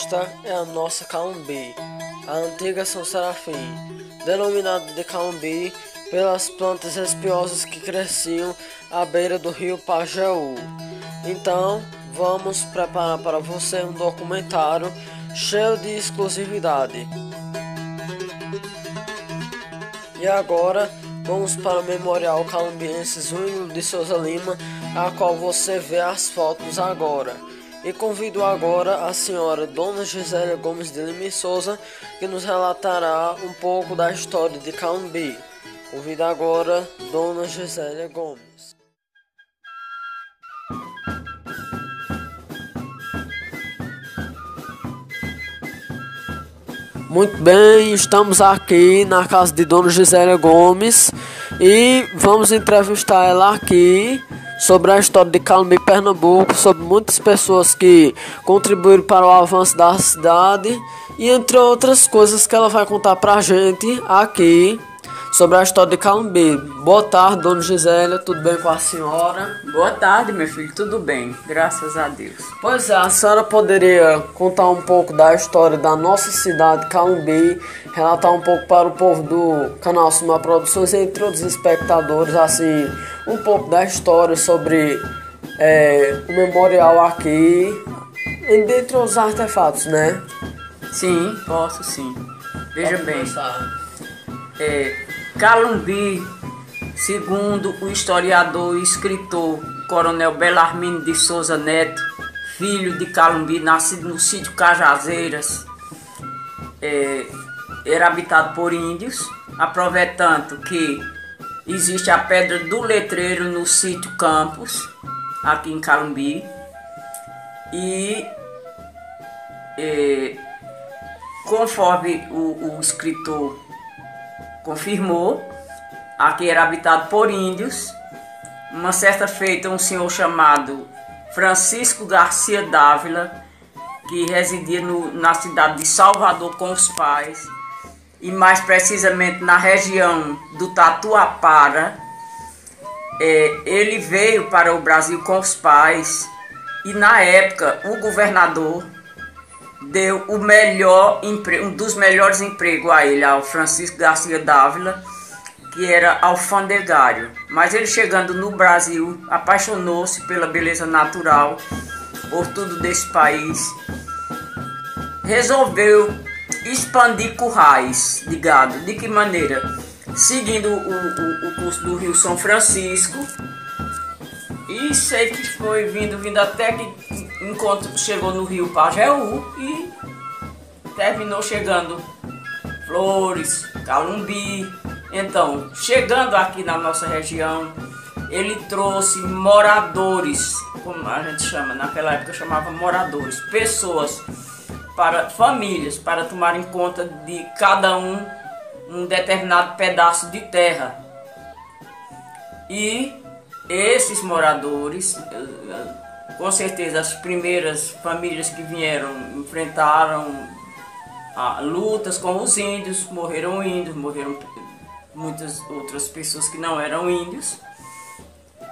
Esta é a nossa Calumbi, a antiga São Serafim, denominada de Calumbi pelas plantas espiosas que cresciam à beira do rio Pajeú. Então, vamos preparar para você um documentário cheio de exclusividade. E agora, vamos para o Memorial Calumbiense Júnior de Souza Lima, a qual você vê as fotos agora. E convido agora a senhora Dona Gisélia Gomes de Lima e Souza, que nos relatará um pouco da história de Calumbi. Convido agora Dona Gisélia Gomes. Muito bem, estamos aqui na casa de Dona Gisélia Gomes e vamos entrevistar ela aqui sobre a história de Calumbi, Pernambuco, sobre muitas pessoas que contribuíram para o avanço da cidade e entre outras coisas que ela vai contar pra gente aqui sobre a história de Calumbi. Boa tarde, Dona Gisélia, tudo bem com a senhora? Boa tarde, meu filho, tudo bem, graças a Deus. Pois é, a senhora poderia contar um pouco da história da nossa cidade, Calumbi, relatar um pouco para o povo do canal Suma Produções, entre outros espectadores, assim, um pouco da história sobre o memorial aqui, dentre os artefatos, né? Sim, posso sim. Veja bem, Calumbi, segundo o historiador e escritor Coronel Belarmino de Souza Neto, filho de Calumbi, nascido no sítio Cajazeiras, era habitado por índios, aproveitando que existe a Pedra do Letreiro no sítio Campos, aqui em Calumbi, e conforme o escritor confirmou, aqui era habitado por índios. Uma certa feita, um senhor chamado Francisco Garcia Dávila, que residia na cidade de Salvador com os pais, e mais precisamente na região do Tatuapara, ele veio para o Brasil com os pais, e na época o governador deu um dos melhores empregos a ele, ao Francisco Garcia Dávila, que era alfandegário. Mas ele, chegando no Brasil, apaixonou-se pela beleza natural, por tudo desse país, resolveu expandir currais de gado. De que maneira? Seguindo o curso do Rio São Francisco, e sei que foi vindo até que enquanto chegou no Rio Pajeú e terminou chegando Flores, Calumbi. Então, chegando aqui na nossa região, ele trouxe moradores, como a gente chama, naquela época chamava moradores, pessoas, famílias, para tomarem conta de cada um determinado pedaço de terra. E esses moradores, com certeza as primeiras famílias que vieram enfrentaram lutas com os índios, morreram muitas outras pessoas que não eram índios,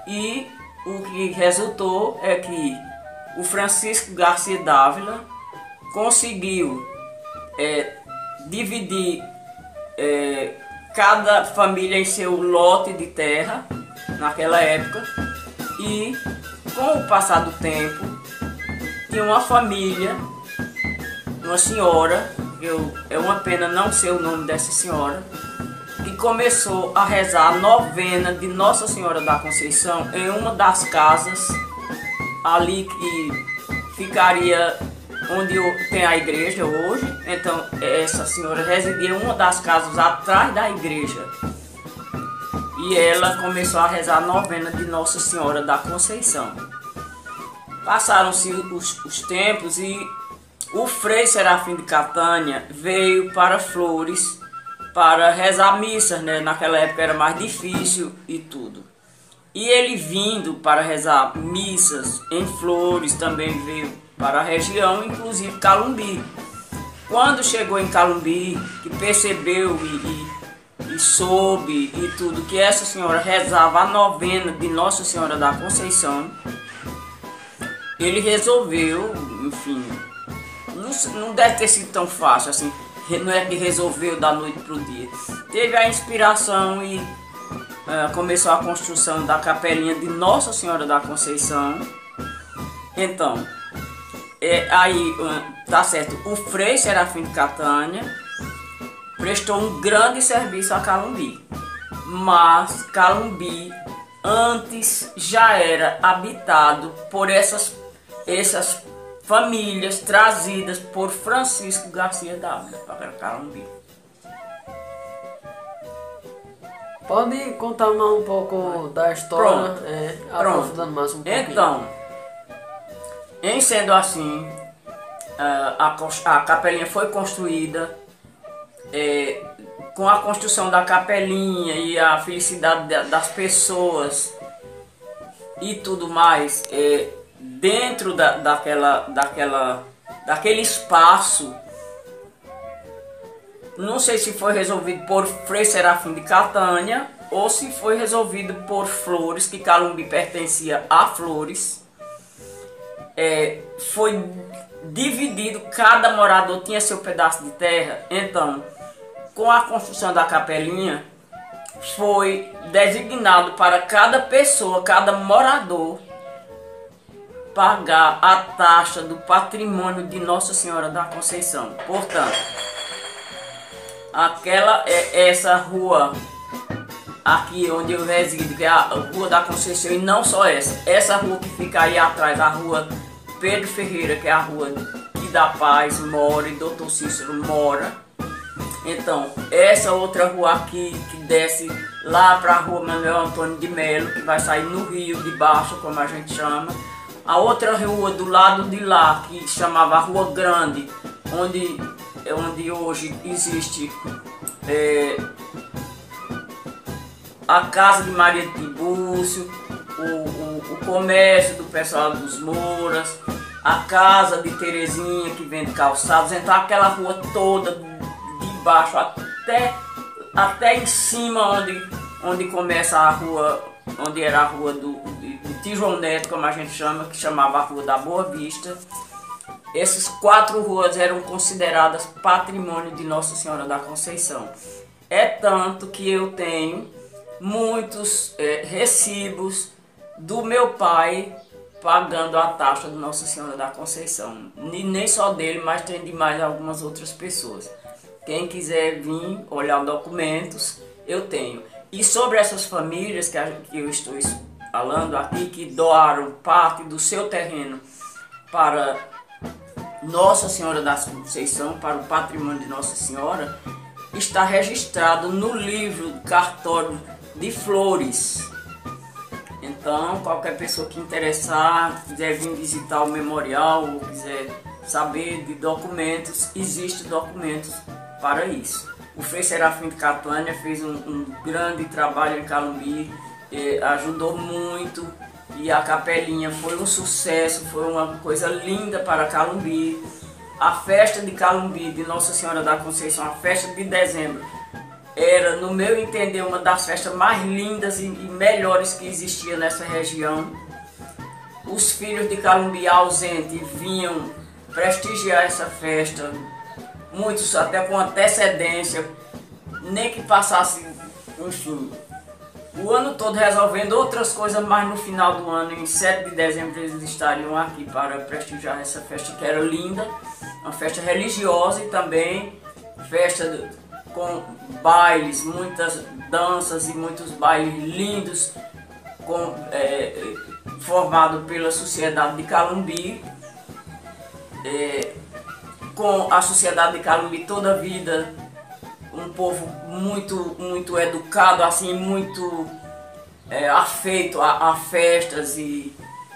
e o que resultou é que o Francisco Garcia Dávila conseguiu dividir cada família em seu lote de terra naquela época, e com o passar do tempo tinha uma família, uma senhora, é uma pena não ser o nome dessa senhora, que começou a rezar a novena de Nossa Senhora da Conceição em uma das casas ali que ficaria onde tem a igreja hoje. Então essa senhora residia em uma das casas atrás da igreja, e ela começou a rezar a novena de Nossa Senhora da Conceição. Passaram-se os tempos e o Frei Serafim de Catânia veio para Flores para rezar missas, né? Naquela época era mais difícil e tudo. E ele, vindo para rezar missas em Flores, também veio para a região, inclusive Calumbi. Quando chegou em Calumbi, que percebeu e soube e tudo que essa senhora rezava a novena de Nossa Senhora da Conceição, ele resolveu, enfim, não deve ter sido tão fácil assim, não é que resolveu da noite para o dia. Teve a inspiração e começou a construção da capelinha de Nossa Senhora da Conceição. Então, aí tá certo, o Frei Serafim de Catânia prestou um grande serviço a Calumbi, mas Calumbi antes já era habitado por essas famílias trazidas por Francisco Garcia Dávila para Calumbi. Pode contar mais um pouco da história, aprofundando mais um pouquinho. Então, em sendo assim, a capelinha foi construída. Com a construção da capelinha e a felicidade das pessoas e tudo mais, dentro daquele espaço, não sei se foi resolvido por Frei Serafim de Catânia ou se foi resolvido por Flores, que Calumbi pertencia a Flores. Foi dividido, cada morador tinha seu pedaço de terra. Então, com a construção da capelinha, foi designado para cada pessoa, cada morador, pagar a taxa do patrimônio de Nossa Senhora da Conceição. Portanto, essa rua aqui onde eu resido, que é a Rua da Conceição, e não só essa rua que fica aí atrás, a Rua Pedro Ferreira, que é a rua que da Paz mora e Dr. Cícero mora. Então, essa outra rua aqui que desce lá para a Rua Manuel Antônio de Melo, que vai sair no Rio de Baixo, como a gente chama. A outra rua do lado de lá, que chamava Rua Grande, onde hoje existe a Casa de Maria de Tibúrcio, o comércio do pessoal dos Mouras, a Casa de Terezinha, que vende calçados. Então, aquela rua toda baixo até em cima onde começa a rua, onde era a rua do João Neto, como a gente chama, que chamava a Rua da Boa Vista. Essas 4 ruas eram consideradas patrimônio de Nossa Senhora da Conceição. É tanto que eu tenho muitos recibos do meu pai pagando a taxa de Nossa Senhora da Conceição. Nem só dele, mas tem de mais algumas outras pessoas. Quem quiser vir olhar documentos, eu tenho. E sobre essas famílias que eu estou falando aqui, que doaram parte do seu terreno para Nossa Senhora da Conceição, para o patrimônio de Nossa Senhora, está registrado no livro do cartório de Flores. Então, qualquer pessoa que interessar, quiser vir visitar o memorial, ou quiser saber de documentos, existem documentos para isso. O Frei Serafim de Catânia fez um grande trabalho em Calumbi, ajudou muito, e a capelinha foi um sucesso, foi uma coisa linda para Calumbi. A festa de Calumbi, de Nossa Senhora da Conceição, a festa de dezembro, era, no meu entender, uma das festas mais lindas e melhores que existia nessa região. Os filhos de Calumbi ausentes vinham prestigiar essa festa, muitos até com antecedência, nem que passasse, enfim, o ano todo resolvendo outras coisas, mas no final do ano, em 7 de dezembro, eles estariam aqui para prestigiar essa festa que era linda, uma festa religiosa e também festa com bailes, muitas danças e muitos bailes lindos, formado pela Sociedade de Calumbi. Com a Sociedade de Calumbi toda a vida, um povo muito educado, assim, muito afeito a festas, e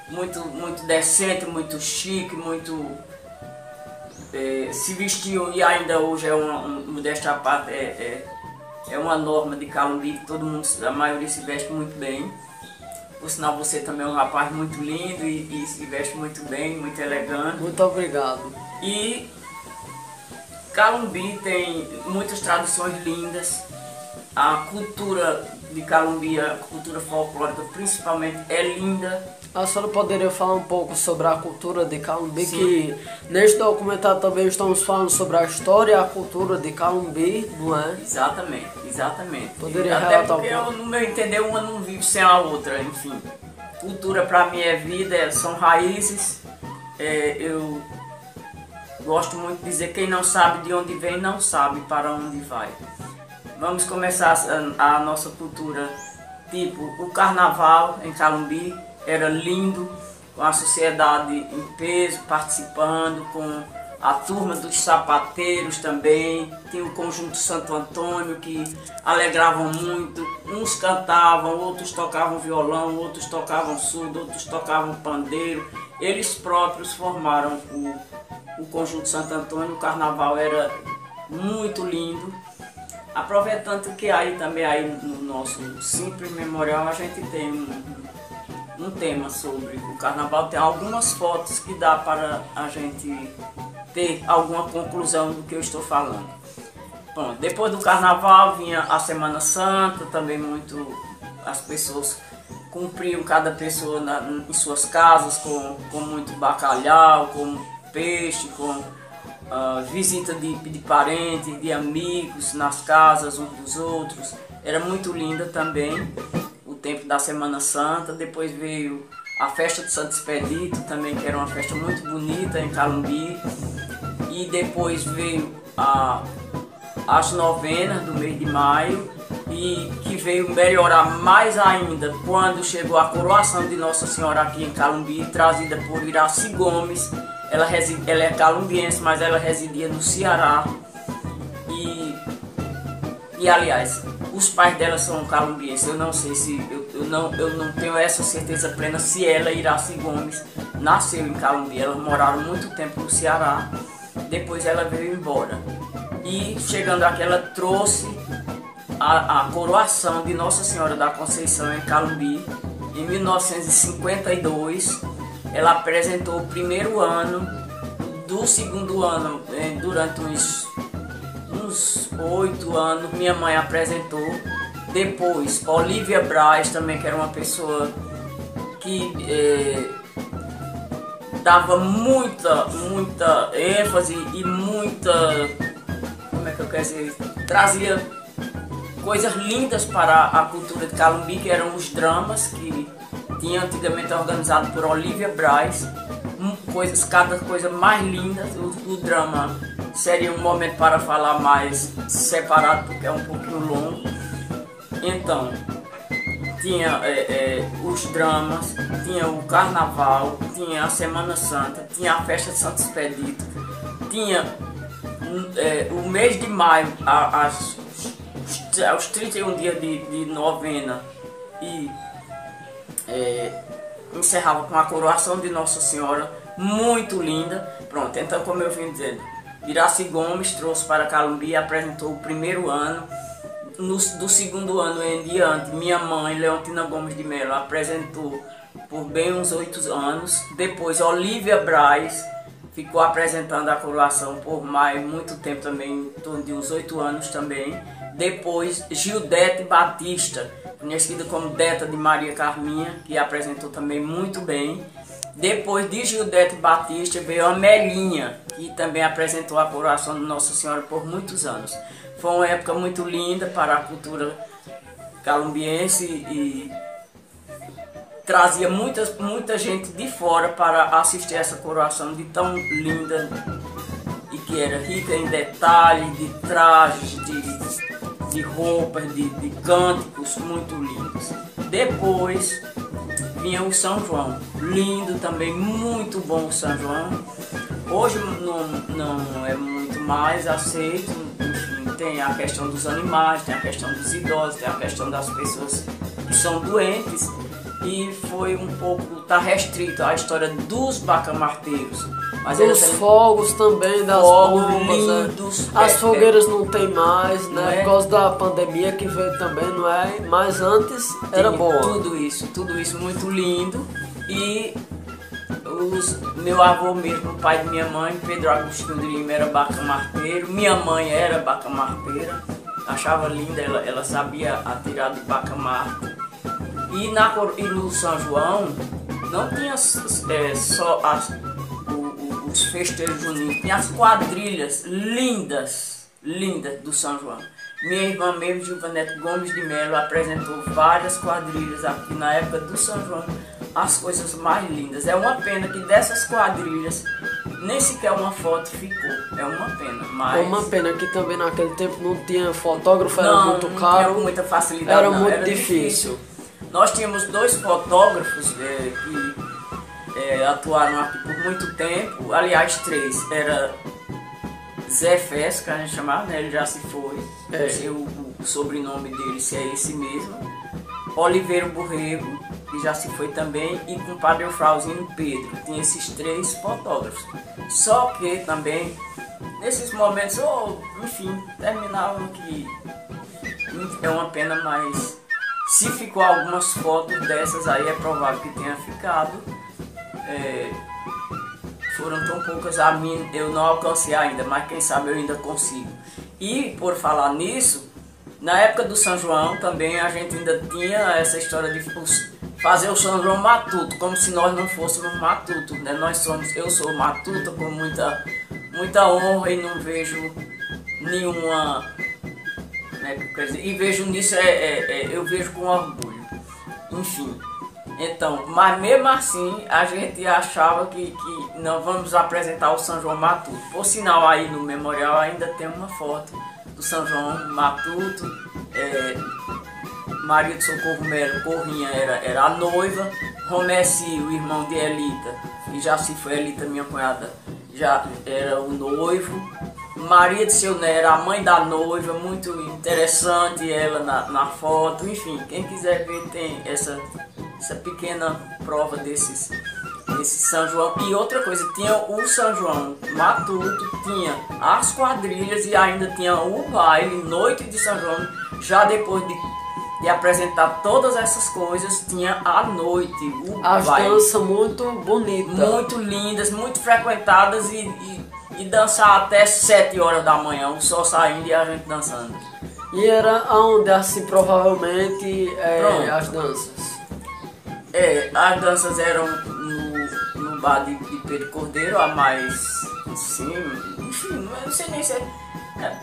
muito decente, muito chique, muito se vestiu, e ainda hoje modéstia à parte, é uma norma de Calumbi, que todo mundo, a maioria se veste muito bem. Por sinal, você também é um rapaz muito lindo e se veste muito bem, muito elegante. Muito obrigado. E Calumbi tem muitas tradições lindas. A cultura de Calumbi, a cultura folclórica principalmente, é linda. A senhora poderia falar um pouco sobre a cultura de Calumbi, Sim. que neste documentário também estamos falando sobre a história e a cultura de Calumbi, não é? Exatamente, exatamente. Poderia Até relatar porque, um pouco? no meu entender, uma não vive sem a outra, enfim. Cultura para mim é vida, são raízes. Eu gosto muito de dizer, quem não sabe de onde vem, não sabe para onde vai. Vamos começar a nossa cultura, tipo o carnaval em Calumbi, era lindo, com a sociedade em peso, participando, com a turma dos sapateiros também, tinha o conjunto Santo Antônio que alegravam muito, uns cantavam, outros tocavam violão, outros tocavam surdo, outros tocavam pandeiro, eles próprios formaram o conjunto Santo Antônio, o carnaval era muito lindo. Aproveitando que aí também aí no nosso Simples Memorial a gente tem um tema sobre o carnaval, tem algumas fotos que dá para a gente ter alguma conclusão do que eu estou falando. Bom, depois do carnaval vinha a Semana Santa, também as pessoas cumpriam cada pessoa em suas casas com muito bacalhau, com peixe, com visita de parentes, de amigos nas casas uns dos outros. Era muito linda também o tempo da Semana Santa. Depois veio a festa do Santo Expedito também, que era uma festa muito bonita em Calumbi. E depois veio as novenas do mês de maio, e que veio melhorar mais ainda quando chegou a coroação de Nossa Senhora aqui em Calumbi, trazida por Iraci Gomes. Ela é calumbiense, mas ela residia no Ceará. E aliás, os pais dela são calumbienses. Eu não sei se eu não tenho essa certeza plena se ela, Iraci Gomes, nasceu em Calumbi. Elas moraram muito tempo no Ceará. Depois ela veio embora. E chegando aqui, ela trouxe a coroação de Nossa Senhora da Conceição em Calumbi. Em 1952, ela apresentou o primeiro ano. Do segundo ano, durante uns 8 anos, minha mãe apresentou. Depois, Olívia Braz também, que era uma pessoa que dava muita ênfase e muita, como é que eu quero dizer, trazia coisas lindas para a cultura de Calumbi, que eram os dramas que tinha antigamente organizado por Olívia Braz, cada coisa mais linda. O drama seria um momento para falar mais separado, porque é um pouquinho longo. Então, tinha os dramas, tinha o carnaval, tinha a Semana Santa, tinha a festa de Santo Expedito, tinha o mês de maio, os 31 dias de novena, e encerrava com a coroação de Nossa Senhora, muito linda. Pronto, então, como eu vim dizendo, Iraci Gomes trouxe para Calumbi e apresentou o primeiro ano. Do segundo ano em diante, minha mãe, Leontina Gomes de Mello, apresentou por bem uns 8 anos. Depois, Olívia Braz ficou apresentando a coroação por muito tempo também, em torno de uns 8 anos também. Depois, Gildete Batista, conhecida como Deta de Maria Carminha, que apresentou também muito bem. Depois de Gildete Batista veio a Melinha, que também apresentou a coroação de Nossa Senhora por muitos anos. Foi uma época muito linda para a cultura calumbiense e trazia muita gente de fora para assistir essa coroação de tão linda, e que era rica em detalhes, de trajes, de roupas, de cânticos muito lindos. Depois vinha o São João, lindo também, muito bom o São João. Hoje não é muito mais aceito, enfim, tem a questão dos animais, tem a questão dos idosos, tem a questão das pessoas que são doentes, e foi um pouco, tá restrito à história dos bacamarteiros. Mas os fogos também, das bombas, lindos, as fogueiras não tem mais, né? Não é? Por causa da pandemia que veio também, não é? Mas antes era boa. Tudo isso muito lindo. E meu avô mesmo, o pai de minha mãe, Pedro Agostinho de Lima, era bacamarteiro. Minha mãe era bacamarteira, achava linda, ela sabia atirar de bacamarte. E no São João, não tinha só os festejos juninos, tinha as quadrilhas lindas do São João. Minha irmã mesmo, Gilvanete Gomes de Melo, apresentou várias quadrilhas aqui na época do São João, as coisas mais lindas. É uma pena que dessas quadrilhas nem sequer uma foto ficou, é uma pena. Mas... é uma pena que também naquele tempo não tinha fotógrafo, era muito não caro, tinha com muita facilidade, era não. muito Era difícil. Nós tínhamos 2 fotógrafos que atuaram aqui por muito tempo, aliás 3, era Zé Fes, que a gente chamava, né? Ele já se foi, o sobrenome dele se é esse mesmo, Oliveira Borrego, que já se foi também, e com o Padre Eufrauzino Pedro. Tinha esses 3 fotógrafos. Só que também, nesses momentos, enfim, terminavam que é uma pena, mas se ficou algumas fotos dessas aí, é provável que tenha ficado. Foram tão poucas, a mim eu não alcancei ainda, mas quem sabe eu ainda consigo. E por falar nisso, na época do São João também a gente ainda tinha essa história de fazer o São João matuto, como se nós não fôssemos matuto, né? Eu sou matuta com muita honra e não vejo nenhuma, né? Quer dizer, e vejo nisso, eu vejo com orgulho, enfim. Então, mas mesmo assim a gente achava que não vamos apresentar o São João Matuto. Por sinal, aí no memorial ainda tem uma foto do São João Matuto. Maria de Socorro Melo Corrinha era a noiva, Romessi, o irmão de Elita, e já se foi Elita, minha cunhada, já era o noivo. Maria de Seu Né era a mãe da noiva, muito interessante ela na foto. Enfim, quem quiser ver tem essa pequena prova desse São João. E outra coisa, tinha o São João Matuto, tinha as quadrilhas e ainda tinha o baile, noite de São João. Já depois de apresentar todas essas coisas, tinha a noite, o as baile. As danças muito bonitas, muito lindas, muito frequentadas e dançar até 7 horas da manhã, o sol saindo e a gente dançando. E era onde, assim, provavelmente, as danças? As danças eram no bar de Pedro Cordeiro, a mais, sim, enfim, não sei nem se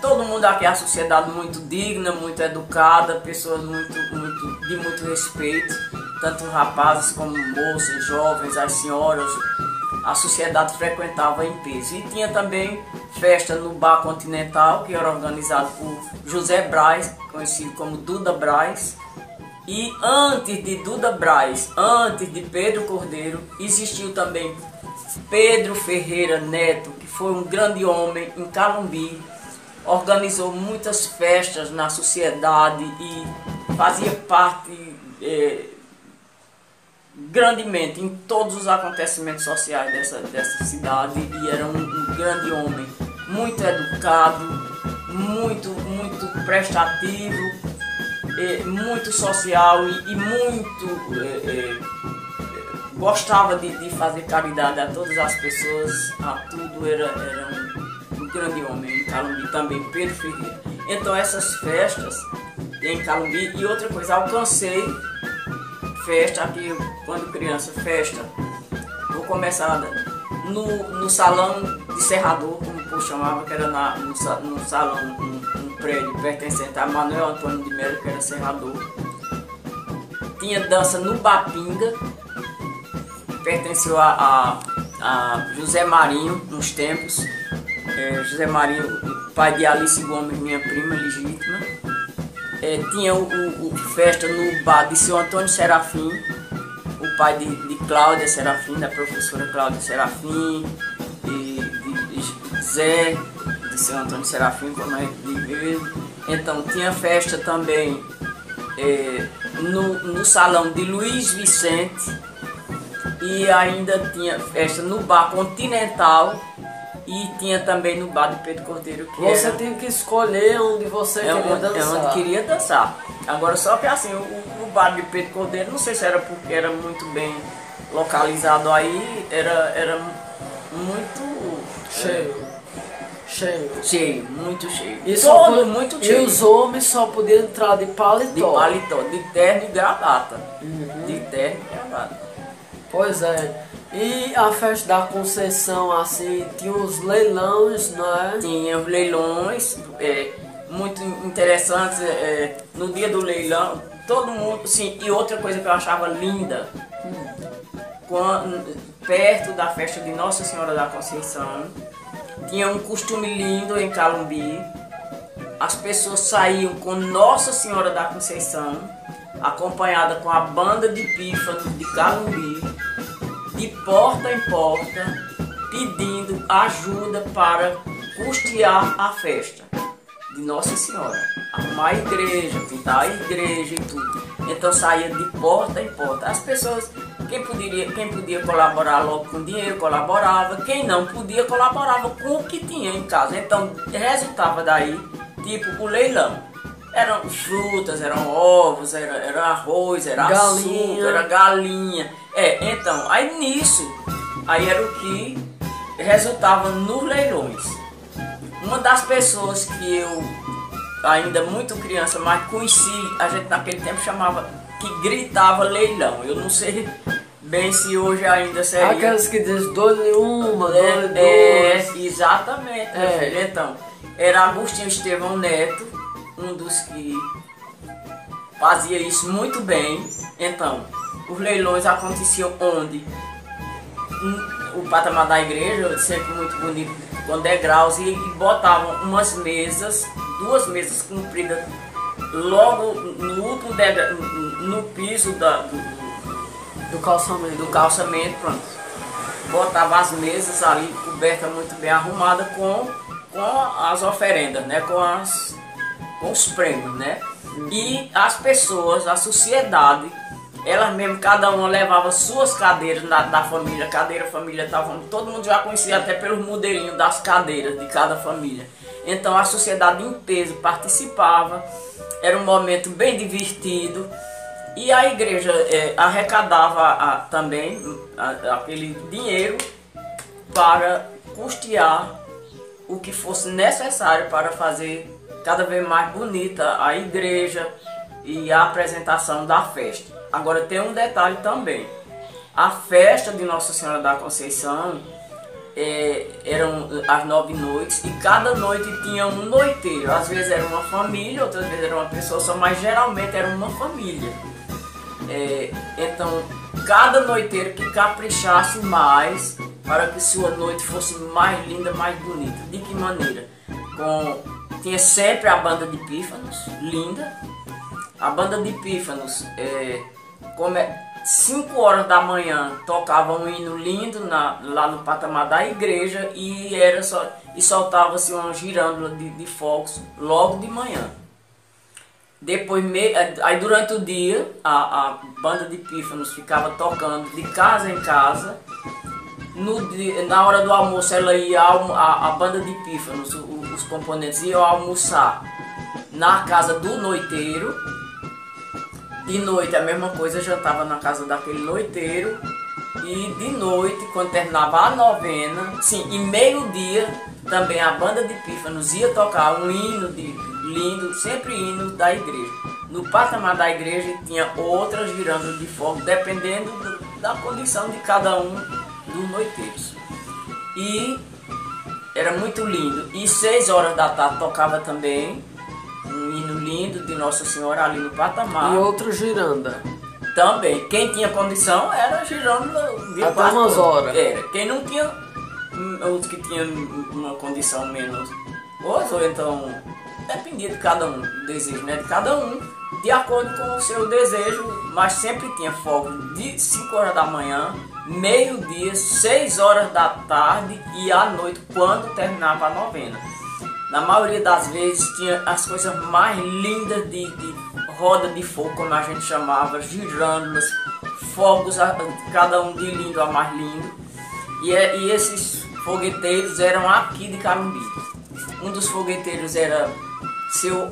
todo mundo aqui é a sociedade muito digna, muito educada, pessoas de muito respeito, tanto rapazes como moças, jovens, as senhoras, a sociedade frequentava em peso. E tinha também festa no Bar Continental, que era organizado por José Braz, conhecido como Duda Braz. E antes de Duda Braz, antes de Pedro Cordeiro, existiu também Pedro Ferreira Neto, que foi um grande homem em Calumbi, organizou muitas festas na sociedade e fazia parte grandemente em todos os acontecimentos sociais dessa cidade, e era um grande homem, muito educado, muito prestativo, muito social e muito gostava de fazer caridade a todas as pessoas, a tudo. Era um grande homem em Calumbi também, Pedro Ferreira. Então essas festas em Calumbi, e outra coisa, alcancei festa aqui quando criança, festa, vou começar no salão de Serrador, como o povo chamava, que era no salão, um prédio pertencente a Manuel Antônio de Melo, que era serrador. Tinha dança no Bapinga, pertenceu a José Marinho nos tempos. José Marinho, pai de Alice Gomes, minha prima legítima. Tinha o festa no bar de seu Antônio Serafim, o pai de Cláudia Serafim, da professora Cláudia Serafim, e de Zé, de seu Antônio Serafim, como é de ver. Então tinha festa também no salão de Luiz Vicente, e ainda tinha festa no bar Continental, e tinha também no bar de Pedro Cordeiro, que você tinha que escolher onde você queria dançar. Onde queria dançar. Agora, só que assim, o bar de Pedro Cordeiro, não sei se era porque era muito bem localizado aí, era muito cheio, muito cheio. Muito cheio. E os homens só podiam entrar de paletó. De terno e gravata. De terno e gravata. Pois é. E a festa da Conceição, assim, tinha os leilões, não é? Tinha os leilões, muito interessantes. No dia do leilão, todo mundo, sim. E outra coisa que eu achava linda, perto da festa de Nossa Senhora da Conceição, tinha um costume lindo em Calumbi. As pessoas saíam com Nossa Senhora da Conceição, acompanhada com a banda de pífanos de Calumbi, de porta em porta, pedindo ajuda para custear a festa de Nossa Senhora, arrumar a igreja, pintar a igreja e tudo. Então saía de porta em porta. As pessoas, quem podia colaborar logo com dinheiro, colaborava. Quem não podia, colaborava com o que tinha em casa. Então resultava daí, tipo, o leilão. Eram frutas, eram ovos, era arroz, era açúcar, era galinha. Então, aí nisso, aí era o que resultava nos leilões. Uma das pessoas que eu, ainda muito criança, mas conheci, a gente naquele tempo chamava, que gritava leilão. Eu não sei bem se hoje ainda seria. Aquelas que dizem dole uma, dole duas. Exatamente, meu filho. Então, era Agostinho Estevão Neto, um dos que fazia isso muito bem. Então, os leilões aconteciam onde? O patamar da igreja, sempre muito bonito, com degraus, e botavam umas mesas, 2 mesas compridas, logo no último degrau, no piso Do calçamento. Do calçamento, pronto. Botava as mesas ali, coberta muito bem arrumada com as oferendas, né? Com os prêmios, né? E as pessoas, a sociedade, elas mesmo, cada uma levava suas cadeiras da família. Família, todo mundo já conhecia até pelos modelinhos das cadeiras de cada família. Então a sociedade em peso participava, era um momento bem divertido. E a igreja arrecadava também aquele dinheiro para custear o que fosse necessário para fazer cada vez mais bonita a igreja e a apresentação da festa. Agora tem um detalhe também. A festa de Nossa Senhora da Conceição eram as 9 noites, e cada noite tinha um noiteiro. Às vezes era uma família, outras vezes era uma pessoa só, mas geralmente era uma família. Então cada noiteiro que caprichasse mais para que sua noite fosse mais linda, mais bonita. De que maneira? Tinha sempre a banda de pífanos, linda. A banda de pífanos, 5 horas da manhã, tocava um hino lindo lá no patamar da igreja, e soltava-se uma girândola de fogos logo de manhã. Depois, aí durante o dia, a banda de pífanos ficava tocando de casa em casa. Na hora do almoço, ela ia a banda de pífanos, os componentes iam almoçar na casa do noiteiro. De noite a mesma coisa, jantava na casa daquele noiteiro. E de noite, quando terminava a novena, sim, e meio-dia, também a banda de pífanos ia tocar um hino lindo, sempre hino da igreja. No patamar da igreja tinha outras girândolas de fogo, dependendo da condição de cada um dos noiteiros. E era muito lindo. E 6 horas da tarde tocava também um hino lindo de Nossa Senhora ali no patamar. E outra giranda. Também. Quem tinha condição era girândola de até umas horas. Era. Quem não tinha, os que tinham uma condição menos, ou então dependia de cada um, do desejo, né? De cada um, de acordo com o seu desejo, mas sempre tinha fogo de 5 horas da manhã, meio-dia, 6 horas da tarde e à noite, quando terminava a novena. Na maioria das vezes tinha as coisas mais lindas de roda de fogo, como a gente chamava, girândolas, fogos, cada um de lindo a mais lindo. E esses fogueteiros eram aqui de Calumbi. Um dos fogueteiros era seu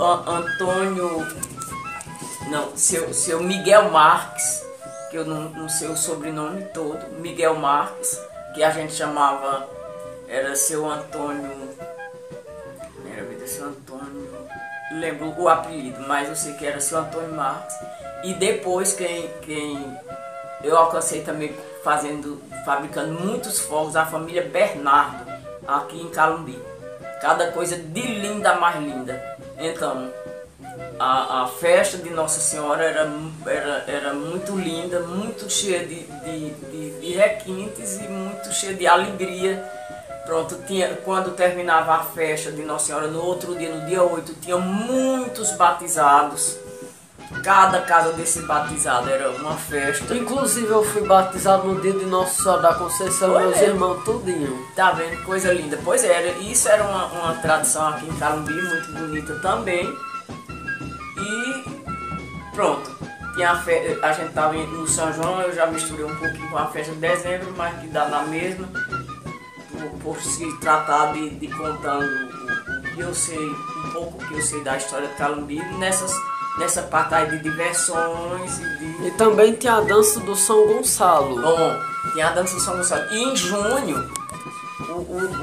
seu Miguel Marques, que eu não sei o sobrenome todo, Miguel Marques, que a gente chamava, era seu Antônio, lembro o apelido, mas eu sei que era seu Antônio Marques. E depois quem eu alcancei também fabricando muitos fogos, a família Bernardo, aqui em Calumbi. Cada coisa de linda a mais linda. Então, a festa de Nossa Senhora era muito linda, muito cheia de requintes e muito cheia de alegria. Pronto, quando terminava a festa de Nossa Senhora, no outro dia, no dia 8, tinha muitos batizados. Cada casa desse batizado era uma festa. Inclusive eu fui batizado no dia de Nossa Senhora da Conceição, meus irmãos tudinho. Tá vendo? Coisa linda. Pois era, isso era uma tradição aqui em Calumbi, muito bonita também. E pronto. A gente tava no São João, eu já misturei um pouquinho com a festa de dezembro, mas que dá na mesma. Por se tratar de contando o que eu sei, um pouco que eu sei da história de Calumbi, nessa parte aí de diversões e também tem a dança do São Gonçalo. Bom, tem a dança do São Gonçalo. E em junho,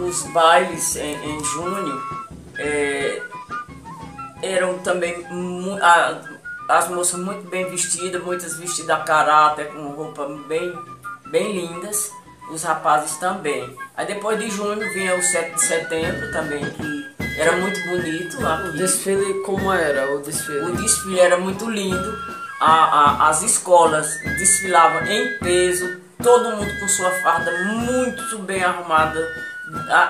os bailes em junho eram também as moças muito bem vestidas, muitas vestidas a caráter, com roupas bem lindas. Os rapazes também. Aí depois de junho vinha o 7 de setembro também, que era muito bonito aqui. O desfile, como era o desfile? O desfile era muito lindo. As escolas desfilavam em peso, todo mundo com sua farda muito bem arrumada.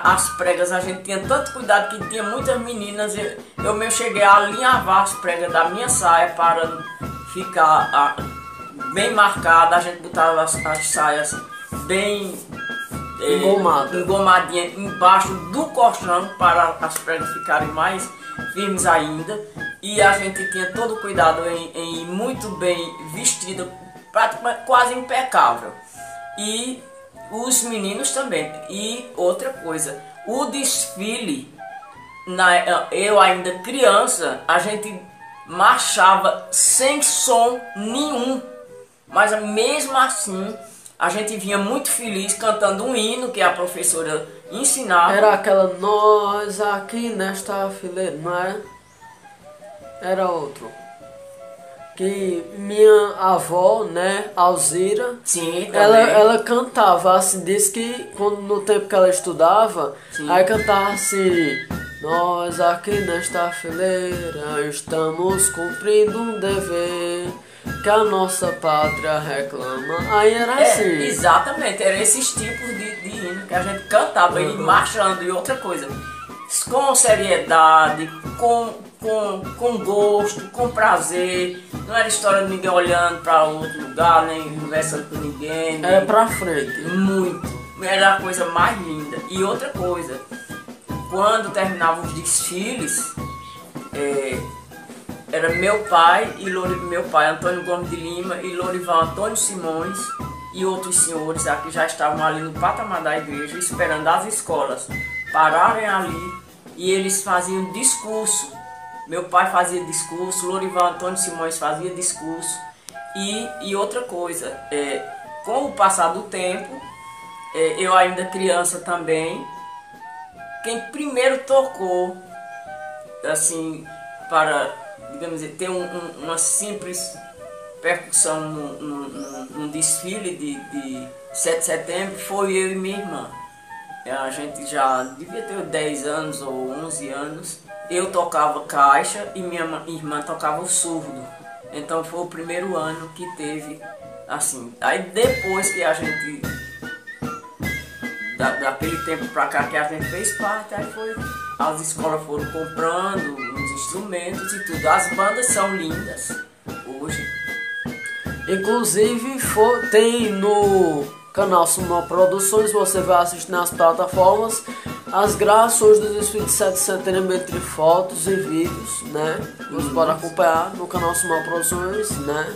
As pregas, a gente tinha tanto cuidado que tinha muitas meninas. Eu mesmo cheguei a alinhavar as pregas da minha saia para ficar bem marcada. A gente botava as saias bem engomadinha embaixo do colchão para as pregas ficarem mais firmes ainda. E a gente tinha todo cuidado em ir muito bem vestida, praticamente quase impecável. E os meninos também. E outra coisa, o desfile, eu ainda criança, a gente marchava sem som nenhum, mas mesmo assim a gente vinha muito feliz cantando um hino que a professora ensinava. Era aquela nós aqui nesta fileira, não é? Era outro. Que minha avó, né, Alzira, sim, ela cantava assim, diz que quando, no tempo que ela estudava, sim, aí cantava assim: nós aqui nesta fileira estamos cumprindo um dever que a nossa pátria reclama. Aí era assim. Exatamente, eram esses tipos de hino que a gente cantava e marchando. E outra coisa, com seriedade, com gosto, com prazer. Não era história de ninguém olhando para outro lugar, nem conversando com ninguém. Nem... Era pra frente. Muito. Era a coisa mais linda. E outra coisa, quando terminavam os desfiles, era meu pai, Antônio Gomes de Lima, e Lorival Antônio Simões, e outros senhores que já estavam ali no patamar da igreja, esperando as escolas pararem ali, e eles faziam discurso. Meu pai fazia discurso, Lorival Antônio Simões fazia discurso. E outra coisa, com o passar do tempo, eu ainda criança também, quem primeiro tocou, assim, para, digamos dizer, ter uma simples percussão num desfile de 7 de setembro, foi eu e minha irmã. A gente já devia ter 10 anos ou 11 anos. Eu tocava caixa e minha irmã tocava o surdo. Então foi o primeiro ano que teve assim. Aí depois que a gente, daquele tempo pra cá que a gente fez parte, aí as escolas foram comprando os instrumentos e tudo. As bandas são lindas hoje. Inclusive tem no canal Sumó Produções, você vai assistir nas plataformas as gravações do desfile de 7 de setembro entre fotos e vídeos, né? Você pode acompanhar no canal Sumó Produções, né?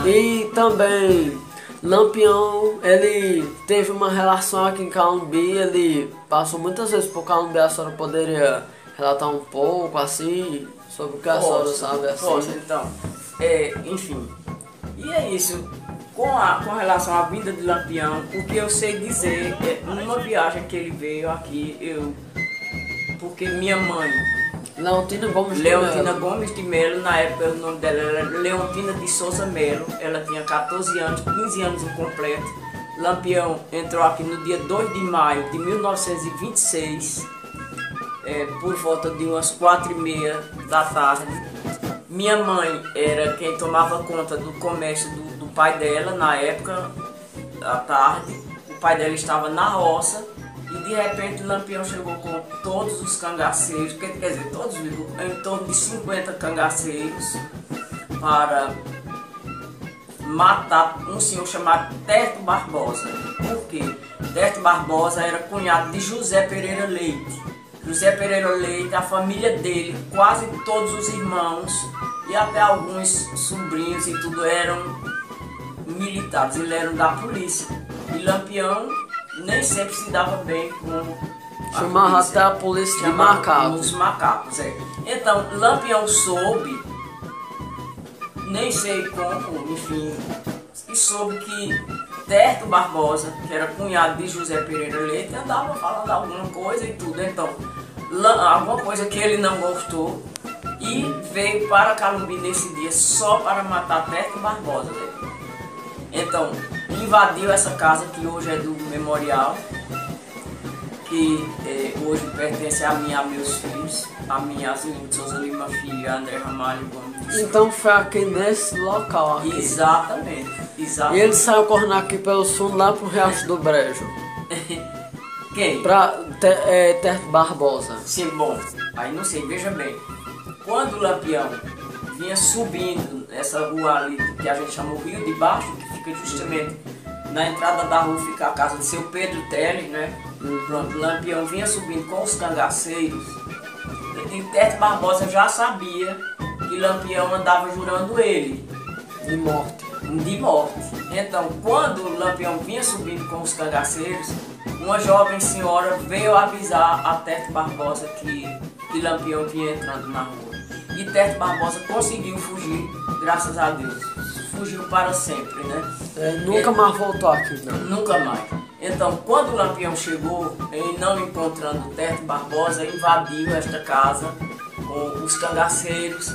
E também Lampião, ele teve uma relação aqui em Calumbi, ele passou muitas vezes por Calumbi. A senhora poderia relatar um pouco assim sobre o que a senhora sabe assim? Posso, então. Enfim, e é isso. Com relação à vinda de Lampião, o que eu sei dizer é numa viagem que ele veio aqui, porque minha mãe, Leontina Gomes de Melo, na época o nome dela era Leontina de Souza Melo, ela tinha 14 anos, 15 anos incompleto. Lampião entrou aqui no dia 2 de maio de 1926, por volta de umas 4h30 da tarde. Minha mãe era quem tomava conta do comércio do pai dela na época, à tarde. O pai dela estava na roça e de repente o Lampião chegou com todos os cangaceiros, quer dizer, todos, em torno de 50 cangaceiros, para matar um senhor chamado Terto Barbosa. Por quê? Terto Barbosa era cunhado de José Pereira Leite. José Pereira Leite, a família dele, quase todos os irmãos e até alguns sobrinhos e tudo eram militares, eles eram da polícia. E Lampião nem sempre se dava bem com a Chamava polícia. até a polícia de macacos. Os macacos, Então, Lampião soube, nem sei como, enfim, e soube que Terto Barbosa, que era cunhado de José Pereira Leite, andava falando alguma coisa e tudo. Então, alguma coisa que ele não gostou e veio para Calumbi nesse dia só para matar Terto Barbosa. Então, invadiu essa casa que hoje é do memorial, que hoje pertence a mim e a meus filhos, a minha Azelim de Souza Lima Filho e a André Ramalho Gomes. Então foi aqui nesse local aqui. Exatamente. E ele saiu correndo aqui pelo fundo lá pro Riacho do Brejo. Quem? Pra Terto Barbosa. Sim, bom, aí não sei, veja bem. Quando o Lampião vinha subindo essa rua ali, que a gente chama o Rio de Baixo, que fica justamente na entrada da rua, fica a casa de seu Pedro Teles, né? Pronto, o Lampião vinha subindo com os cangaceiros. E Terto Barbosa já sabia que Lampião andava jurando ele De morte. de morte. Então, quando o Lampião vinha subindo com os cangaceiros, uma jovem senhora veio avisar a Terto Barbosa que Lampião vinha entrando na rua. E Terto Barbosa conseguiu fugir, graças a Deus. Fugiu para sempre, né? Nunca mais voltou aqui, não. Nunca mais. Então, quando o Lampião chegou, ele não encontrando Terto Barbosa, invadiu esta casa com os cangaceiros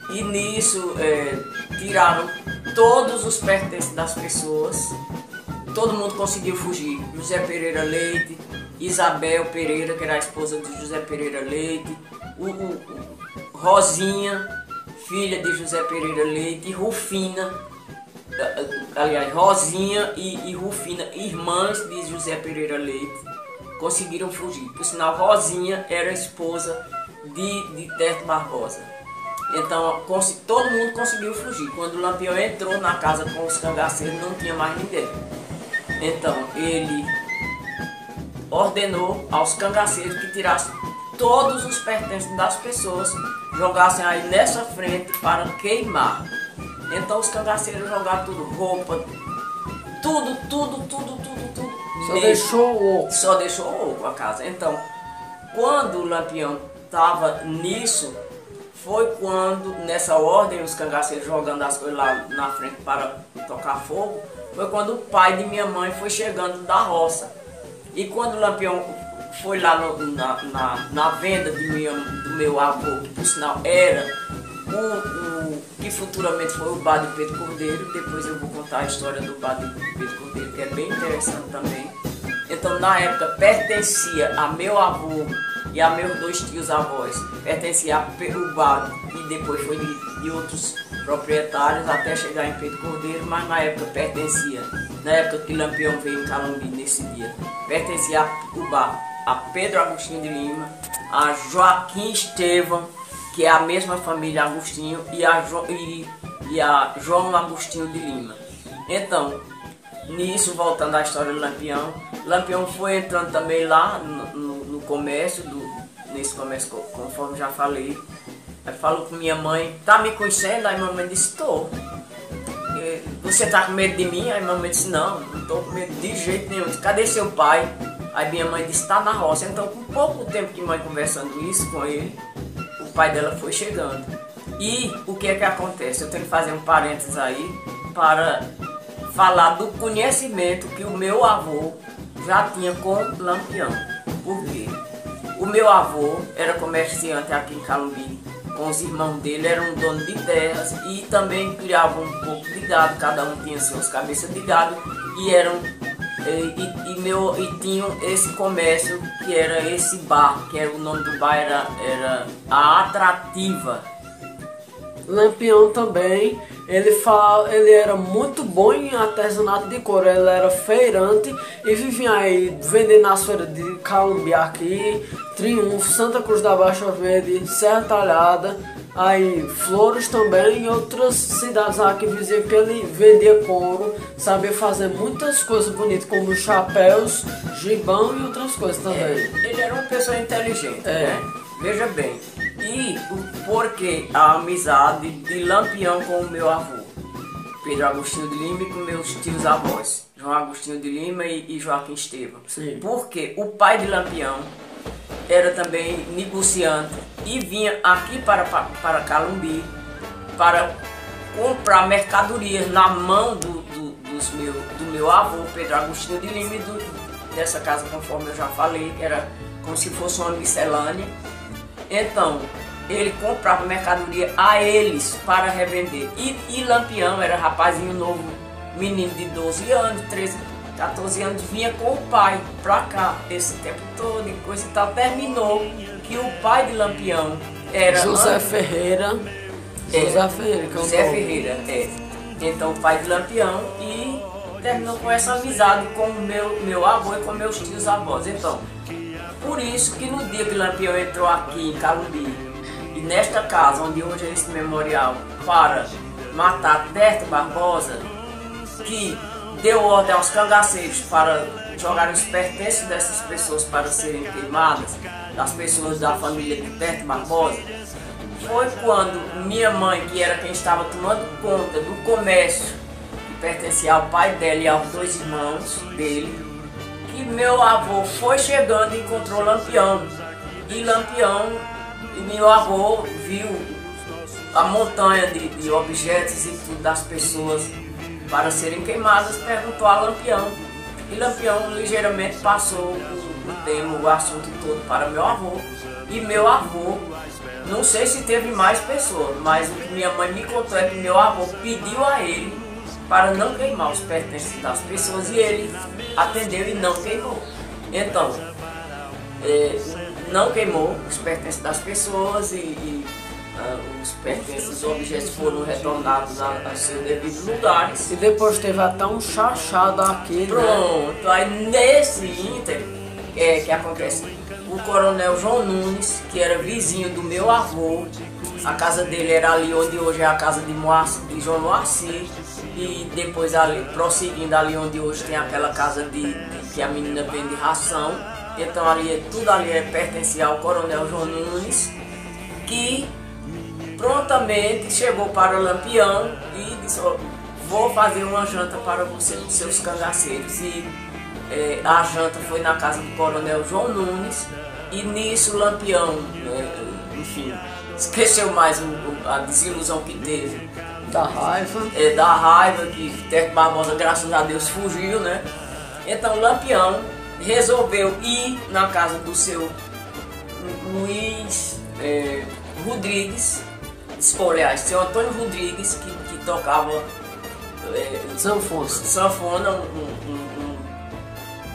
e nisso tiraram todos os pertences das pessoas. Todo mundo conseguiu fugir. José Pereira Leite, Isabel Pereira, que era a esposa de José Pereira Leite, Rosinha, filha de José Pereira Leite, e Rufina, aliás, Rosinha e Rufina, irmãs de José Pereira Leite, conseguiram fugir. Por sinal, Rosinha era esposa de Terto Barbosa. Então, todo mundo conseguiu fugir. Quando o Lampião entrou na casa com os cangaceiros, não tinha mais ninguém. Então, ele ordenou aos cangaceiros que tirassem todos os pertences das pessoas, jogassem aí nessa frente para queimar. Então, os cangaceiros jogaram tudo, roupa, tudo. Só deixou o oco a casa. Então, quando o Lampião estava nisso, foi quando, nessa ordem, os cangaceiros jogando as coisas lá na frente para tocar fogo, foi quando o pai de minha mãe foi chegando da roça. E quando o Lampião foi lá na venda do meu avô, que por sinal era o que futuramente foi o bar de Pedro Cordeiro, depois eu vou contar a história do bar de Pedro Cordeiro, que é bem interessante também. Então, na época, pertencia a meu avô e a meus dois tios avós, pertencia ao bar e depois foi de outros proprietários até chegar em Pedro Cordeiro, mas na época pertencia, na época que Lampião veio em Calumbi nesse dia, pertencia o bar a Pedro Agostinho de Lima, a Joaquim Estevão, que é a mesma família Agostinho, e a João Agostinho de Lima. Então, nisso, voltando à história do Lampião, Lampião foi entrando também lá no comércio, nesse comércio, conforme já falei. Aí falou com minha mãe, tá me conhecendo? Aí minha mãe disse, tô. Você tá com medo de mim? Aí minha mãe disse, não tô com medo de jeito nenhum. Disse, cadê seu pai? Aí minha mãe disse, tá na roça. Então, com pouco tempo que mãe conversando isso com ele, o pai dela foi chegando. E o que é que acontece? Eu tenho que fazer um parênteses aí para falar do conhecimento que o meu avô já tinha com Lampião. Por quê? O meu avô era comerciante aqui em Calumbi, com os irmãos dele, eram donos de terras e também criavam um pouco de gado, cada um tinha suas cabeças de gado e eram e tinha esse comércio que era esse bar, que era, o nome do bar era a Atrativa. Lampião também, ele era muito bom em artesanato de couro, ele era feirante e vivia aí vendendo nas feiras de Calumbi aqui, Triunfo, Santa Cruz da Baixa Verde, Serra Talhada, aí Flores também e outras cidades aqui vizinhas que ele vendia couro, sabia fazer muitas coisas bonitas como chapéus, gibão e outras coisas também. Ele era uma pessoa inteligente, né? Veja bem. E o porquê a amizade de Lampião com o meu avô, Pedro Agostinho de Lima, e com meus tios avós, João Agostinho de Lima e Joaquim Estevam. Sim. Porque o pai de Lampião era também negociante e vinha aqui para Calumbi para comprar mercadorias na mão do meu avô, Pedro Agostinho de Lima, e dessa casa, conforme eu já falei, que era como se fosse uma miscelânea. Então, ele comprava mercadoria a eles para revender. E Lampião era rapazinho novo, menino de 12 anos, 13, 14 anos, vinha com o pai pra cá esse tempo todo e coisa e tal. Terminou que o pai de Lampião era José Ferreira. José Ferreira, que é o José nome. Ferreira, Então, o pai de Lampião, e terminou com essa amizade com o meu avô e com meus tios avós. Então, por isso que no dia que Lampião entrou aqui em Calumbi, e nesta casa onde hoje é esse memorial, para matar Terto Barbosa, que deu ordem aos cangaceiros para jogarem os pertences dessas pessoas para serem queimadas, das pessoas da família de Terto Barbosa, foi quando minha mãe, que era quem estava tomando conta do comércio que pertencia ao pai dela e aos dois irmãos dele, e meu avô foi chegando e encontrou Lampião. E Lampião, e meu avô viu a montanha de objetos e tudo das pessoas para serem queimadas, perguntou a Lampião. E Lampião ligeiramente passou o tema, o assunto todo para meu avô. E meu avô, não sei se teve mais pessoas, mas o que minha mãe me contou é que meu avô pediu a ele para não queimar os pertences das pessoas, e ele atendeu e não queimou. Então, não queimou os pertences das pessoas e os pertences, os objetos foram retornados a seus devidos lugares. E depois teve até um chachado aqui, Pronto, né? aí nesse ínter que acontece, o coronel João Nunes, que era vizinho do meu avô, a casa dele era ali onde hoje é a casa de João Moacir, e depois ali, prosseguindo ali onde hoje tem aquela casa que a menina vende ração. Então tudo ali pertencia ao coronel João Nunes, que prontamente chegou para o Lampião e disse: vou fazer uma janta para você, dos seus cangaceiros. E a janta foi na casa do coronel João Nunes, e nisso o Lampião, enfim, esqueceu mais a desilusão que teve. Da raiva. Da raiva, que Terto Barbosa, graças a Deus, fugiu, né? Então Lampião resolveu ir na casa do seu Luiz Rodrigues, aliás, seu Antônio Rodrigues, que tocava sanfona,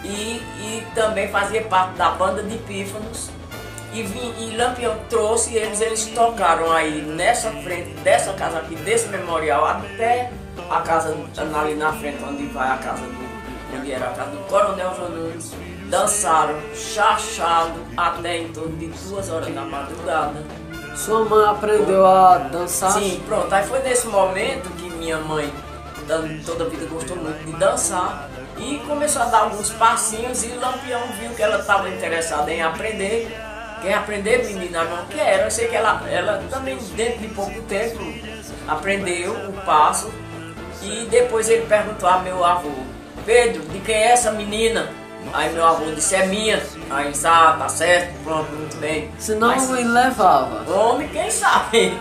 e também fazia parte da banda de Pífanos. E Lampião trouxe eles tocaram aí nessa frente dessa casa aqui, desse memorial, até a casa ali na frente, onde vai a casa onde era a casa do coronel João Nunes. Dançaram chachado até em torno de 2 horas da madrugada. Sua mãe aprendeu a dançar? Sim, pronto. Aí foi nesse momento que minha mãe, toda a vida, gostou muito de dançar e começou a dar alguns passinhos, e Lampião viu que ela estava interessada em aprender. Quer aprender, menina? Não quero. Eu sei que ela também, dentro de pouco tempo, aprendeu o passo. E depois ele perguntou a meu avô: Pedro, de quem é essa menina? Aí meu avô disse: é minha. Aí disse: ah, tá certo, pronto, muito bem. Senão Mas, ele levava. homem, quem sabe?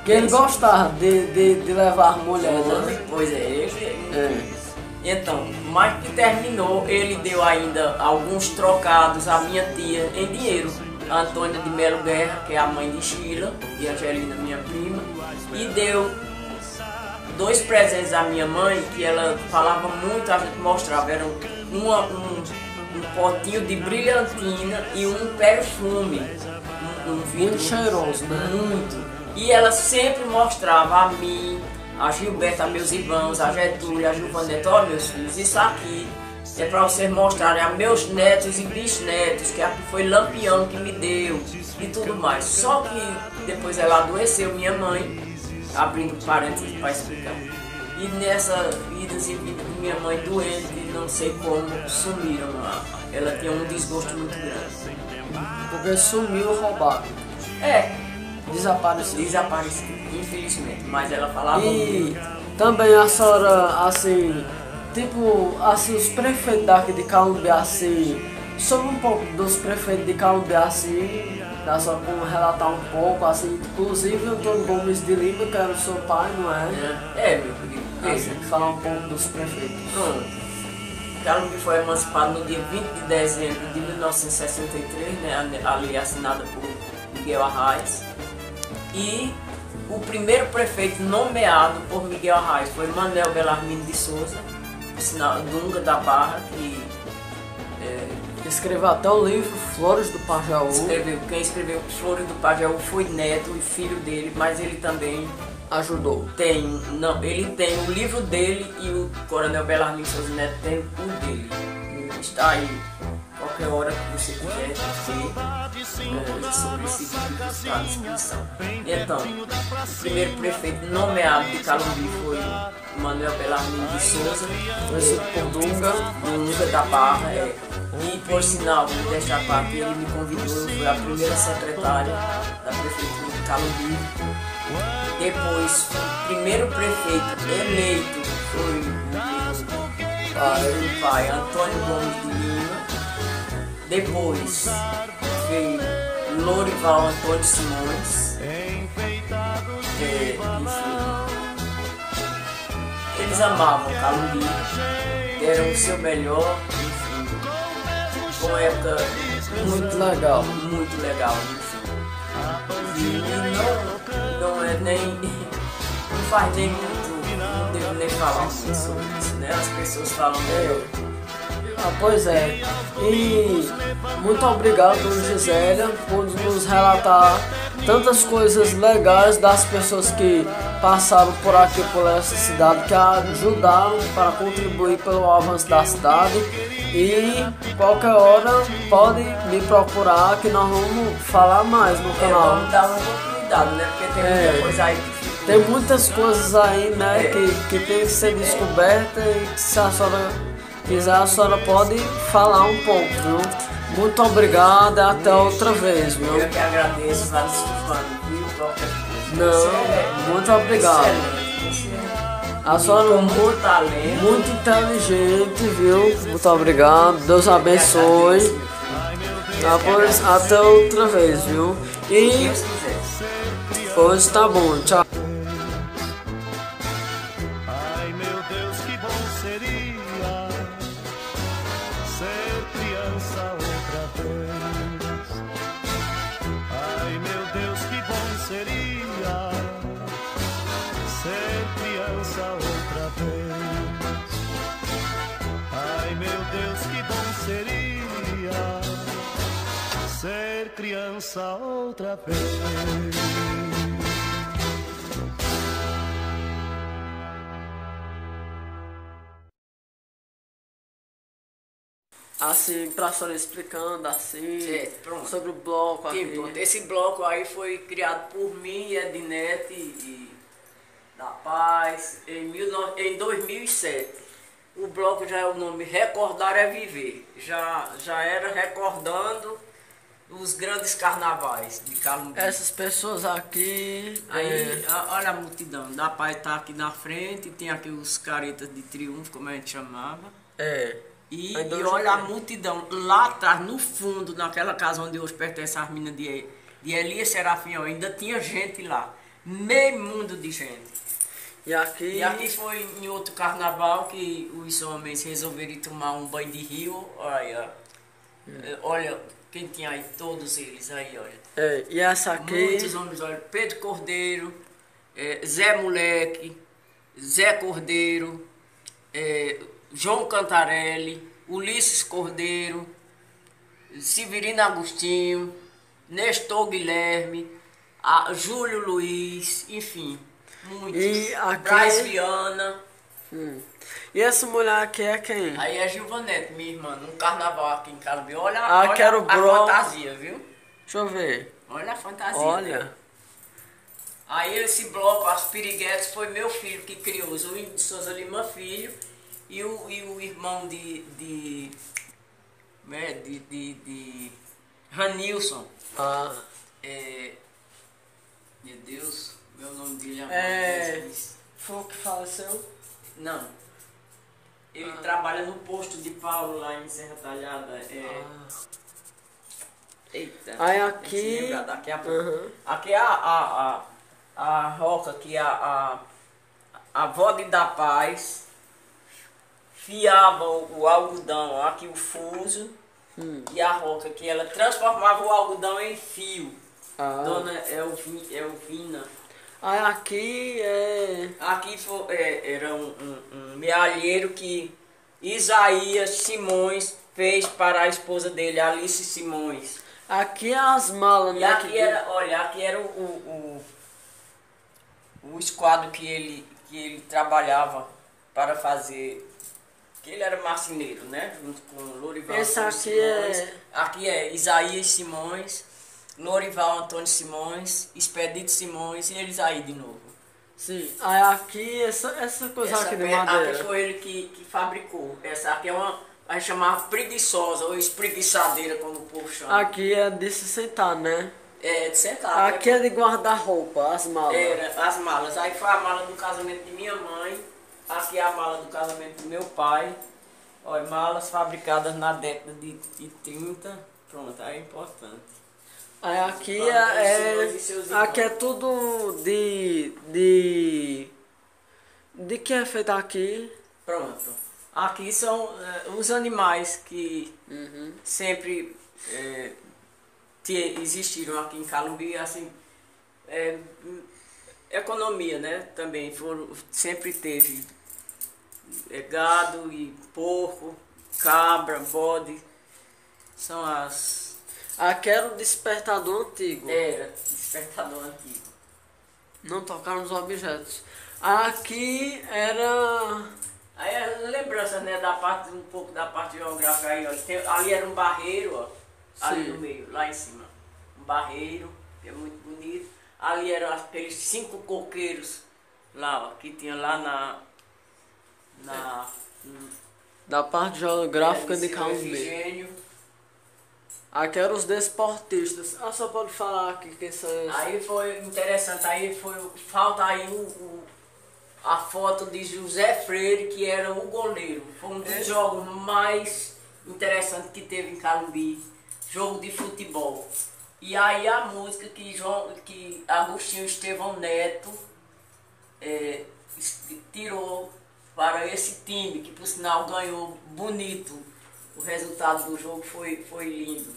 Que ele gostava de levar mulher, né? Pois é, ele. Então, mas que terminou, ele deu ainda alguns trocados à minha tia em dinheiro. A Antônia de Melo Guerra, que é a mãe de Sheila, e Angelina, minha prima, e deu 2 presentes à minha mãe, que ela falava muito, a gente mostrava, eram um potinho de brilhantina e um perfume. Um vidro Muito cheiroso, né? muito. E ela sempre mostrava a mim, a Gilberta, a meus irmãos, a Getúlio, a Gilvaneta, ó meus filhos, isso aqui é para vocês mostrarem a meus netos e bisnetos, que aqui foi Lampião que me deu e tudo mais. Só que depois ela adoeceu, minha mãe, abrindo parênteses para explicar. E nessa idas e vindas de minha mãe doente, não sei como, sumiram. Ela tinha um desgosto muito grande. Porque sumiu roubado. Desapareceu. Desapareceu, infelizmente. Mas ela falava E também a senhora, assim, tipo, assim, os prefeitos daqui de Calumbiaci, sobre um pouco dos prefeitos de Calumbiaci, dá só como relatar um pouco, assim, inclusive Antônio Gomes de Lima, que era o seu pai, não é? meu querido. Assim, falar um pouco dos prefeitos. Pronto. Calumbi foi emancipado no dia 20 de dezembro de 1963, né, a lei assinada por Miguel Arraes. E o primeiro prefeito nomeado por Miguel Arraes foi Manuel Belarmino de Souza, sinal Dunga da Barra, que Escreveu até o livro Flores do Pajeú. quem escreveu Flores do Pajeú foi neto e filho dele, mas ele também Ajudou. ele tem o livro dele e o Coronel Belarmino Souza Neto tem o dele. Está aí, qualquer hora que você quiser ter sobre esse livro, está à disposição. Então, o primeiro prefeito nomeado de Calumbi foi Manuel Belarmino de Souza, conhecido por Dunga da Barra. E por sinal, vou deixar claro que ele me convidou, eu fui a primeira secretária da prefeitura de Calumbi. Depois, o primeiro prefeito eleito foi o pai Antônio Gomes de Lima. Depois veio Lorival Antônio Simões. Enfim, eles amavam Calumbi, deram o seu melhor. Enfim, foi uma época Muito legal. muito legal. Enfim. E não é nem. Não faz nem muito. Não devo nem falar muito sobre isso, né? As pessoas falam Pois é. E muito obrigado, dona Gisélia, por nos relatar tantas coisas legais das pessoas que passaram por aqui, por essa cidade, que ajudaram para contribuir pelo avanço da cidade. E qualquer hora pode me procurar que nós vamos falar mais no canal. Vamos dar uma oportunidade, né? Porque tem muita coisa aí que fica. Tem muitas coisas aí, né, que tem que ser descoberta e que se a senhora quiser, a senhora pode falar um pouco, viu? Muito obrigado e até outra vez, viu? Eu que agradeço, está desculpando, viu? Qualquer coisa. Não, muito obrigado. A senhora muito talento. Muito inteligente, viu? Muito obrigado. Deus abençoe. Pois, até outra vez, viu? E pois tá bom, tchau. Ai meu Deus, que bom seria ser criança outra vez. Ai meu Deus, que bom seria ser criança outra vez. Ai meu Deus, que bom seria ser criança outra vez. Assim, pra senhora explicando assim, pronto. sobre o bloco aqui. Pronto. Esse bloco aí foi criado por mim e Ednete e da Paz em 2007. O bloco já é o nome Recordar é Viver. Já era recordando os grandes carnavais de Calumbi. Essas pessoas aqui. Aí, olha a multidão. Da Paz tá aqui na frente, tem aqui os caretas de triunfo, como a gente chamava. E olha a multidão lá atrás, no fundo, naquela casa onde hoje pertence às minas de Elias Serafim, ainda tinha gente lá. Meio mundo de gente. E aqui foi em outro carnaval que os homens resolveram ir tomar um banho de rio. Olha quem tinha aí, todos eles aí, olha. E essa aqui. Muitos homens, olha. Pedro Cordeiro, Zé Moleque, Zé Cordeiro, João Cantarelli, Ulisses Cordeiro, Severino Agostinho, Nestor Guilherme, Júlio Luiz, enfim, muitos. E aqui... Braz Viana. E essa mulher aqui é quem? Aí é Gilvanete, minha irmã, num carnaval aqui em Calbi. Olha, que era o a bloco. fantasia, viu? Deixa eu ver. Olha a fantasia. Olha. Aí esse bloco, as Piriguetes, foi meu filho que criou, o Zuíno de Souza Lima Filho e o irmão de Ranilson. Meu Deus, meu nome dele é... Foi o que faleceu? Não. Ele trabalha no posto de Paulo lá em Serra Talhada. Eita. Aí tem que aqui... se lembrar daqui a pouco. Aqui é a roca que a avó de Da Paz fiava o algodão, aqui o fuso, e a roca que ela transformava o algodão em fio. Dona Elvina. Aí aqui é... Aqui era um mealheiro que Isaías Simões fez para a esposa dele, Alice Simões. Aqui é as malas, E né? aqui era, olha, aqui era o esquadro que ele trabalhava para fazer, que ele era marceneiro, né? Junto com Lorival Esse Antônio aqui Simões. é... Aqui é Isaías Simões, Lorival Antônio Simões, Expedito Simões e eles aí de novo. Sim, aí aqui, essa coisa aqui de madeira. Aqui foi ele que fabricou. Essa aqui é vai chamar preguiçosa ou espreguiçadeira, como o povo chama. Aqui é de se sentar, né? É, de sentar. Aqui é de guardar roupa, as malas. Era, as malas. Aí foi a mala do casamento de minha mãe. Aqui é a mala do casamento do meu pai. Olha, malas fabricadas na década de 30. Pronto, aí é importante. Aí aqui Pronto, aqui é tudo de que é feito aqui? Pronto. Aqui são os animais que sempre existiram aqui em Calumbi, assim, economia, né? Também sempre teve gado e porco, cabra, bode, são as... Aqui era o despertador antigo. Era, despertador antigo. Não tocaram nos objetos. Aqui era... Aí é lembrança, né, um pouco da parte geográfica aí, ó. Ali era um barreiro, ó. Ali no meio, lá em cima. Um barreiro, que é muito bonito. Ali eram aqueles 5 coqueiros lá, ó, que tinha lá da parte geográfica de Calumbi. Aqui eram os desportistas. Só pode falar aqui quem são esses. Aí foi interessante, falta aí a foto de José Freire, que era o goleiro. Foi um dos jogos mais interessantes que teve em Calumbi. Jogo de futebol. E aí a música que Agostinho Estevão Neto tirou para esse time, que por sinal ganhou bonito. O resultado do jogo foi lindo.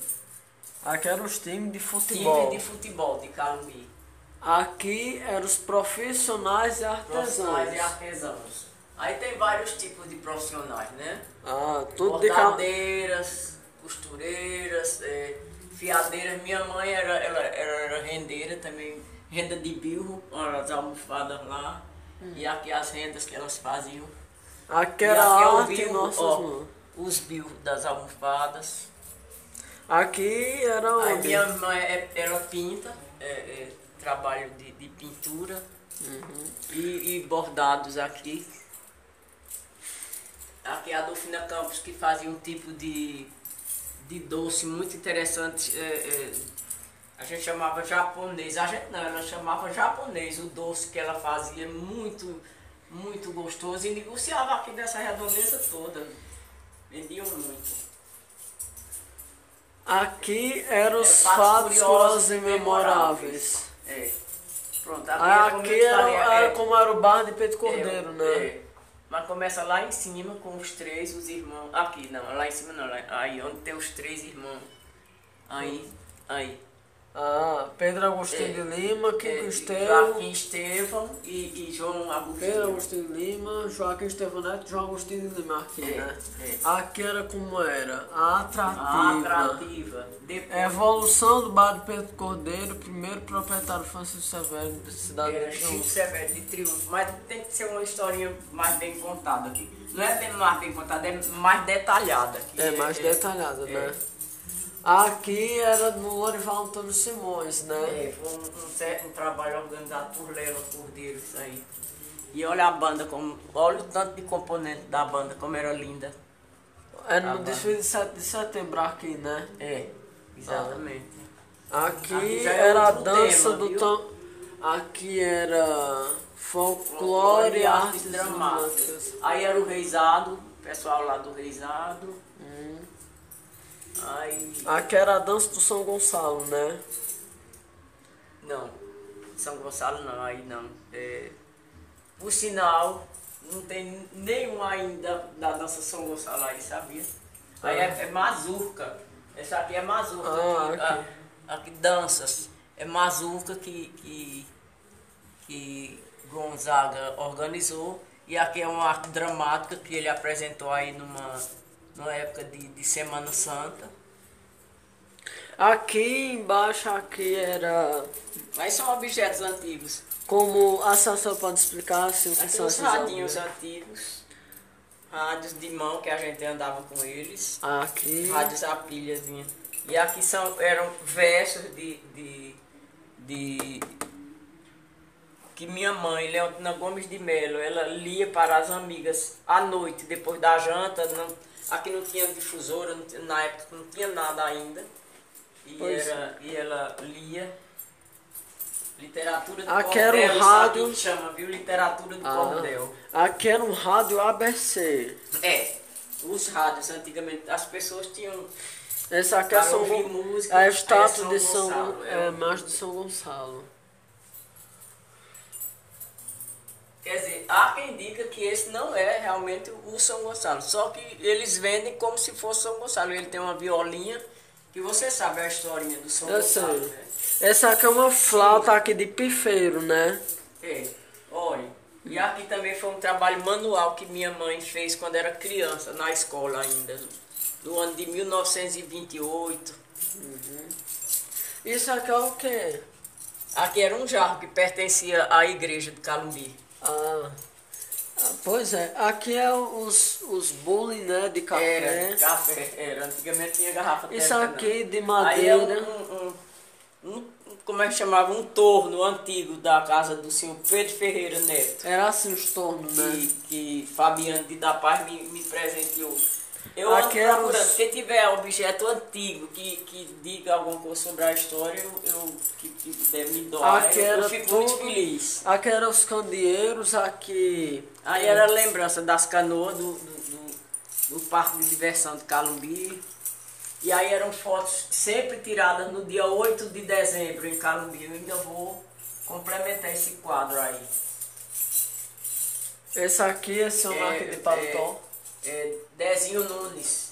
Aqui eram os times de futebol. Time de futebol de Calumbi. Aqui eram os profissionais e artesãos. Aí tem vários tipos de profissionais, né? Tudo de bordadeiras, costureiras, fiadeiras. Minha mãe era rendeira também, renda de bilro, as almofadas lá. E aqui as rendas que elas faziam. Aqui era arte, os bilros das almofadas. Aqui era onde? Aí minha mãe ela pinta, trabalho de pintura e bordados aqui. Aqui é a Adolfina Campos, que fazia um tipo de doce muito interessante. A gente chamava japonês. A gente não, ela chamava japonês. O doce que ela fazia muito, muito gostoso. E negociava aqui dessa redondeza toda. Vendiam muito. Aqui eram os fatos curiosos e memoráveis. Pronto, aqui era como era o bar de Pedro Cordeiro, né? Mas começa lá em cima com os 3, os irmãos. Aqui, não, lá em cima não, aí onde tem os 3 irmãos. Aí. Ah, Pedro Agostinho de Lima, Kiko Estevam. Joaquim Estevão e João Agostinho. Pedro Agostinho de Lima, Joaquim Estevão Neto, João Agostinho de Lima aqui, né? Aqui era como era? A atrativa. Depois, Evolução do bar de Pedro Cordeiro, primeiro proprietário Francisco Severo da cidade era de Chico Triunfo. Severo de Triunfo, mas tem que ser uma historinha mais bem contada aqui. Não é bem mais bem contada, é mais detalhada. Aqui É mais detalhada, né? Aqui era no Lorival Antônio Simões, né? Foi um trabalho organizado por Lela Cordeiro, isso aí. E olha a banda, olha o tanto de componente da banda, como era linda. Era no desfile de 7 de setembro aqui, né? Exatamente. Aqui já é era a outro dança tema, do viu? tam... Aqui era folclore e artes dramáticas. Aí era o Reisado, o pessoal lá do Reisado. Aí, Aqui era a dança do São Gonçalo, né? não, São Gonçalo não, aí não. Por sinal, não tem nenhum ainda da dança São Gonçalo aí, sabia? Aí é mazurca. Essa aqui é mazurca. Aqui danças. É mazurca que Gonzaga organizou. E aqui é uma arte dramática que ele apresentou aí numa época de Semana Santa. Aqui embaixo, aqui era... Mas são objetos antigos. Como a Sassou pode explicar assim, o que Aqui são os esses radinhos objetos? antigos. Rádios de mão que a gente andava com eles. Aqui... Rádios a pilhazinha. E aqui eram versos que minha mãe, Leontina Gomes de Melo, ela lia para as amigas à noite, depois da janta. Aqui não tinha difusora, na época não tinha nada ainda. E ela lia literatura de Aqui cordel. era um Isso rádio. aqui chama, viu? Literatura de cordel. Aqui era um rádio ABC. Os rádios antigamente, as pessoas tinham... Esse aqui é Para São ouvir Gonçalo. música, É a aí estátua é de São São Gonçalo, É mais de São Gonçalo. Quer dizer, há quem diga que esse não é realmente o São Gonçalo, só que eles vendem como se fosse São Gonçalo. Ele tem uma violinha, que você sabe a historinha do São Eu Gonçalo, sei. né? Essa aqui é uma flauta aqui de pifeiro, né? Olha, e aqui também foi um trabalho manual que minha mãe fez quando era criança, na escola ainda, do ano de 1928. Isso aqui é o quê? Aqui era um jarro que pertencia à igreja de Calumbi. Pois é, aqui é os bullying, né, de café. Café, antigamente tinha garrafa Isso térmica, aqui de Aí é madeira. como é que chamava? Um torno antigo da casa do senhor Pedro Ferreira Neto. Era assim os tornos, né? Que Fabiano de da Paz me presenteou. Eu ando Aqui era procurando, os- se tiver objeto antigo que diga alguma coisa sobre a história, que deve me doar, Aqui eu era fico muito tudo- feliz. Aqui eram os candeeiros, aqui... Aí era a lembrança das canoas do parque de diversão de Calumbi. E aí eram fotos sempre tiradas no dia 8 de dezembro em Calumbi. Eu ainda vou complementar esse quadro aí. Esse aqui é seu marca de paletó. Dezinho Nunes.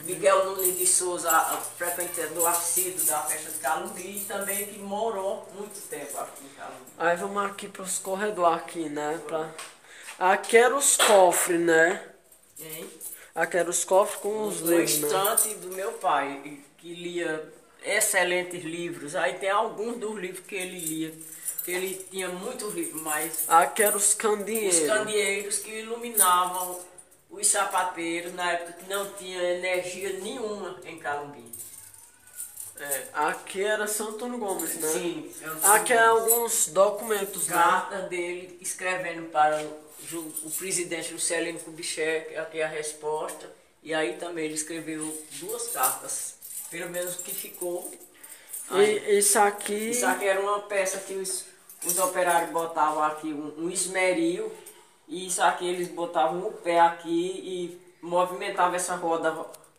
Miguel Nunes de Souza, frequentador assíduo da festa de Calumbi, e também que morou muito tempo aqui em Calumbi. Aí vamos aqui para os corredores aqui, né? Aqui eram os cofres, né? Hein? Aqui eram os cofres com os No livros, né? estante do meu pai, que lia excelentes livros. Aí tem alguns dos livros que ele lia, que ele tinha muitos livros, mas Aqui eram os os candeeiros. candeeiros que iluminavam os sapateiros na época que não tinha energia nenhuma em Calumbi. Aqui era São Antônio Gomes, né? Sim. Aqui é alguns documentos, né? Carta dele escrevendo para o presidente Juscelino Kubitschek, aqui é a resposta. E aí também ele escreveu 2 cartas, pelo menos o que ficou. E isso aqui... Isso aqui era uma peça que os operários botavam aqui, um esmeril, e isso aqui eles botavam o pé aqui e movimentavam essa roda,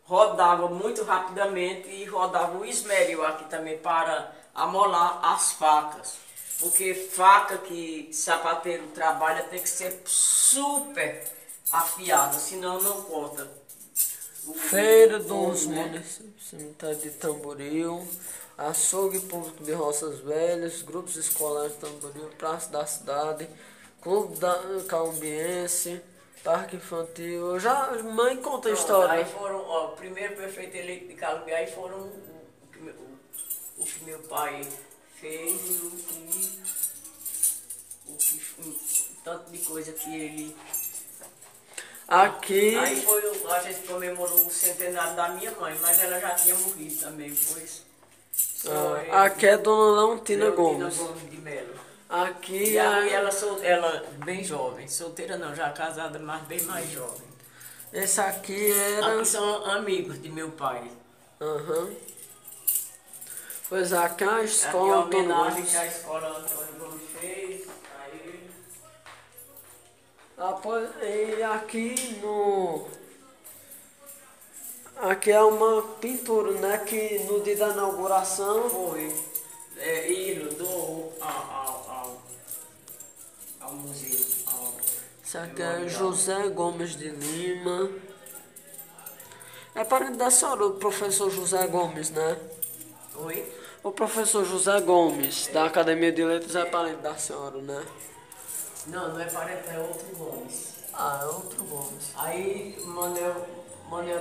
rodava muito rapidamente e rodava o esmeril aqui também para amolar as facas. Porque faca que sapateiro trabalha tem que ser super afiada, senão não corta. Feira dos né? Municípios, cemitério de Tamboril. Açougue Público de Roças Velhas, grupos escolares de Tamboril, Praça da Cidade, Clube da Calumbiense, Parque Infantil. Eu já, mãe, conta a história. Aí foram, ó, o primeiro prefeito eleito de Calumbi, aí foram o que meu pai fez e o tanto de coisa que ele... Aqui, Aí a gente comemorou o centenário da minha mãe, mas ela já tinha morrido também, pois... aqui é Dona Leontina Leontina Gomes. Gomes de Melo. Aqui E aí é, ela bem jovem, solteira não, já casada, mas bem mais jovem. esse aqui era... Aqui são amigos de meu pai. Aham. Pois é, aqui é a Aqui é escola a Antônio homenagem Gomes. que a escola Antônio Gomes fez. Aí... E aqui no... Aqui é uma pintura, né? Que no dia da inauguração... Foi ele doou ao museu. Isso aqui é José Gomes de Lima. É parente da senhora, o professor José Gomes, né? Oi? O professor José Gomes, da Academia de Letras, é parente da senhora, né? Não, não é parente, é outro Gomes. Ah, é outro Gomes. Aí Manuel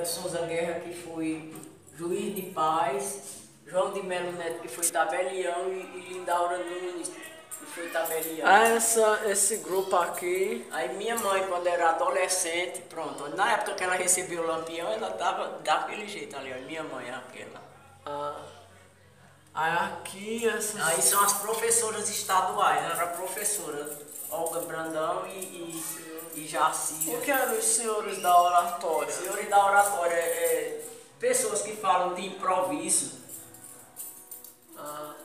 de Souza Guerra, que foi juiz de paz, João de Melo Neto, que foi tabelião, e Lindaura Nunes, que foi tabelião. Esse grupo aqui... Aí minha mãe, quando era adolescente, pronto, na época que ela recebeu o Lampião, ela tava daquele jeito ali, ó, minha mãe, aquela. Aí aqui essas... Aí são as professoras estaduais, ela era professora Olga Brandão e Jaci. O que eram os senhores da oratória? Senhores da oratória, pessoas que falam de improviso.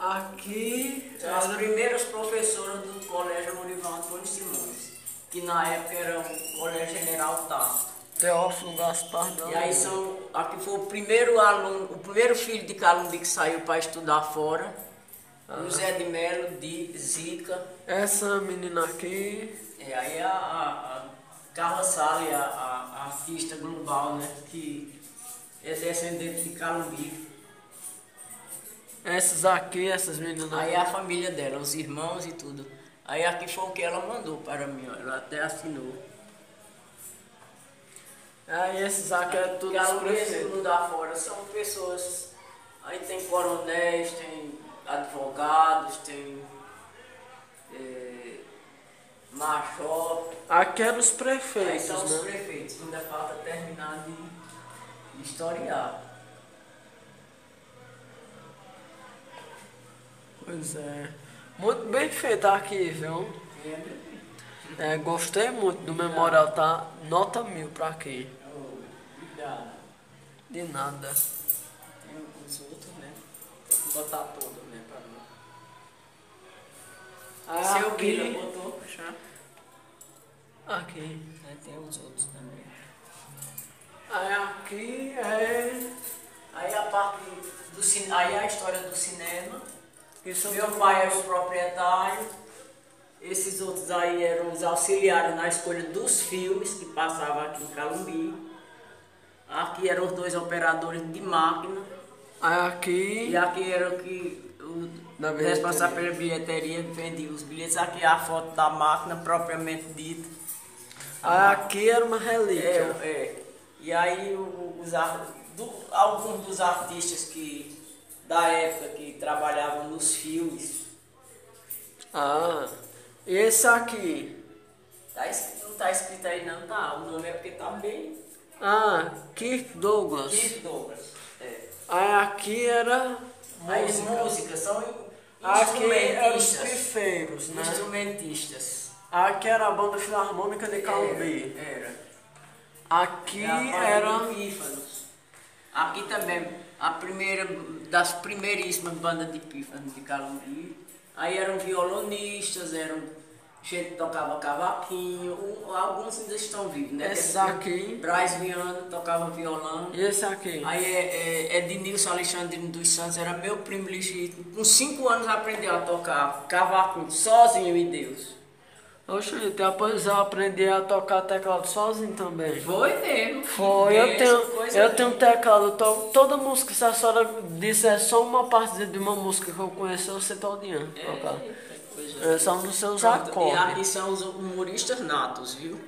Aqui... São as primeiras professoras do Colégio Lourival Antônio Simões, que na época era o Colégio General Tasso. Teófilo Gaspar de E aí aqui foi o primeiro aluno, o primeiro filho de Calumbi que saiu para estudar fora, José de Melo, de Zica. Essa menina aqui... Aí a Carla Salles, a artista global, né, que é descendente de Calumbi. Essas meninas Aí a família dela, os irmãos e tudo. Aí aqui foi o que ela mandou para mim, ó, ela até assinou. Aí esses aqui é tudo os Calumbi, esse prefeitos. mundo afora, são pessoas... Aí tem coronéis, tem advogados, tem major. Aqui eram os Aí prefeitos, são os né? prefeitos, ainda falta terminar de historiar. Pois é. Muito bem feito aqui, viu? Gostei muito do memorial, tá? Nota 1000 pra aqui. Obrigado. De nada. Tem os outros, né? Vou botar tudo, né? Pra mim. Seu Guilherme botou, já. Aqui. Tem os outros também. Aí aqui é... Aí a parte do cinema, aí a história do cinema. Isso Meu pai era o proprietário. Esses outros aí eram os auxiliares na escolha dos filmes que passavam aqui em Calumbi. Aqui eram os dois operadores de máquina. Aí aqui... E aqui era o que o responsável pela bilheteria vendia os bilhetes. Aqui é a foto da máquina propriamente dita. Aí aqui era uma relíquia. E aí alguns dos artistas da época que trabalhavam nos filmes. E esse aqui? Não tá escrito aí não, tá? O nome é porque tá bem... Kirk Douglas. Keith Douglas. Aí aqui era Aí música, são aqui eram os instrumentistas. pifeiros, né? Instrumentistas. Aqui era a banda filarmônica de Calumbi. Era. Aqui Era pífanos. Aqui também, a primeira, das primeiríssimas bandas de pífanos de Calumbi. Aí eram violonistas, gente que tocava cavaquinho, alguns ainda estão vivos, né? Esse aqui. Braz Viana tocava violão. E esse aqui? Aí Ednilson Alexandrino dos Santos era meu primo legítimo. Com 5 anos aprendeu a tocar cavaquinho, sozinho e Deus. Oxe, depois eu aprendi a tocar teclado sozinho também. Foi mesmo. Foi, eu tenho um teclado, toda música, se a senhora disser só uma parte de uma música que eu conheço, eu sei todinha tocar. É só nos seus E acordes. aqui são os humoristas natos, viu?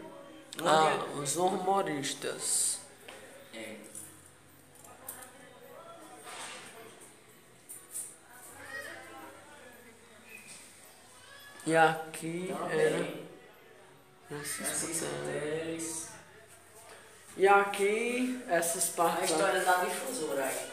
Os humoristas. É. E aqui era. Esses E aqui, essas a partes. história da difusora aí.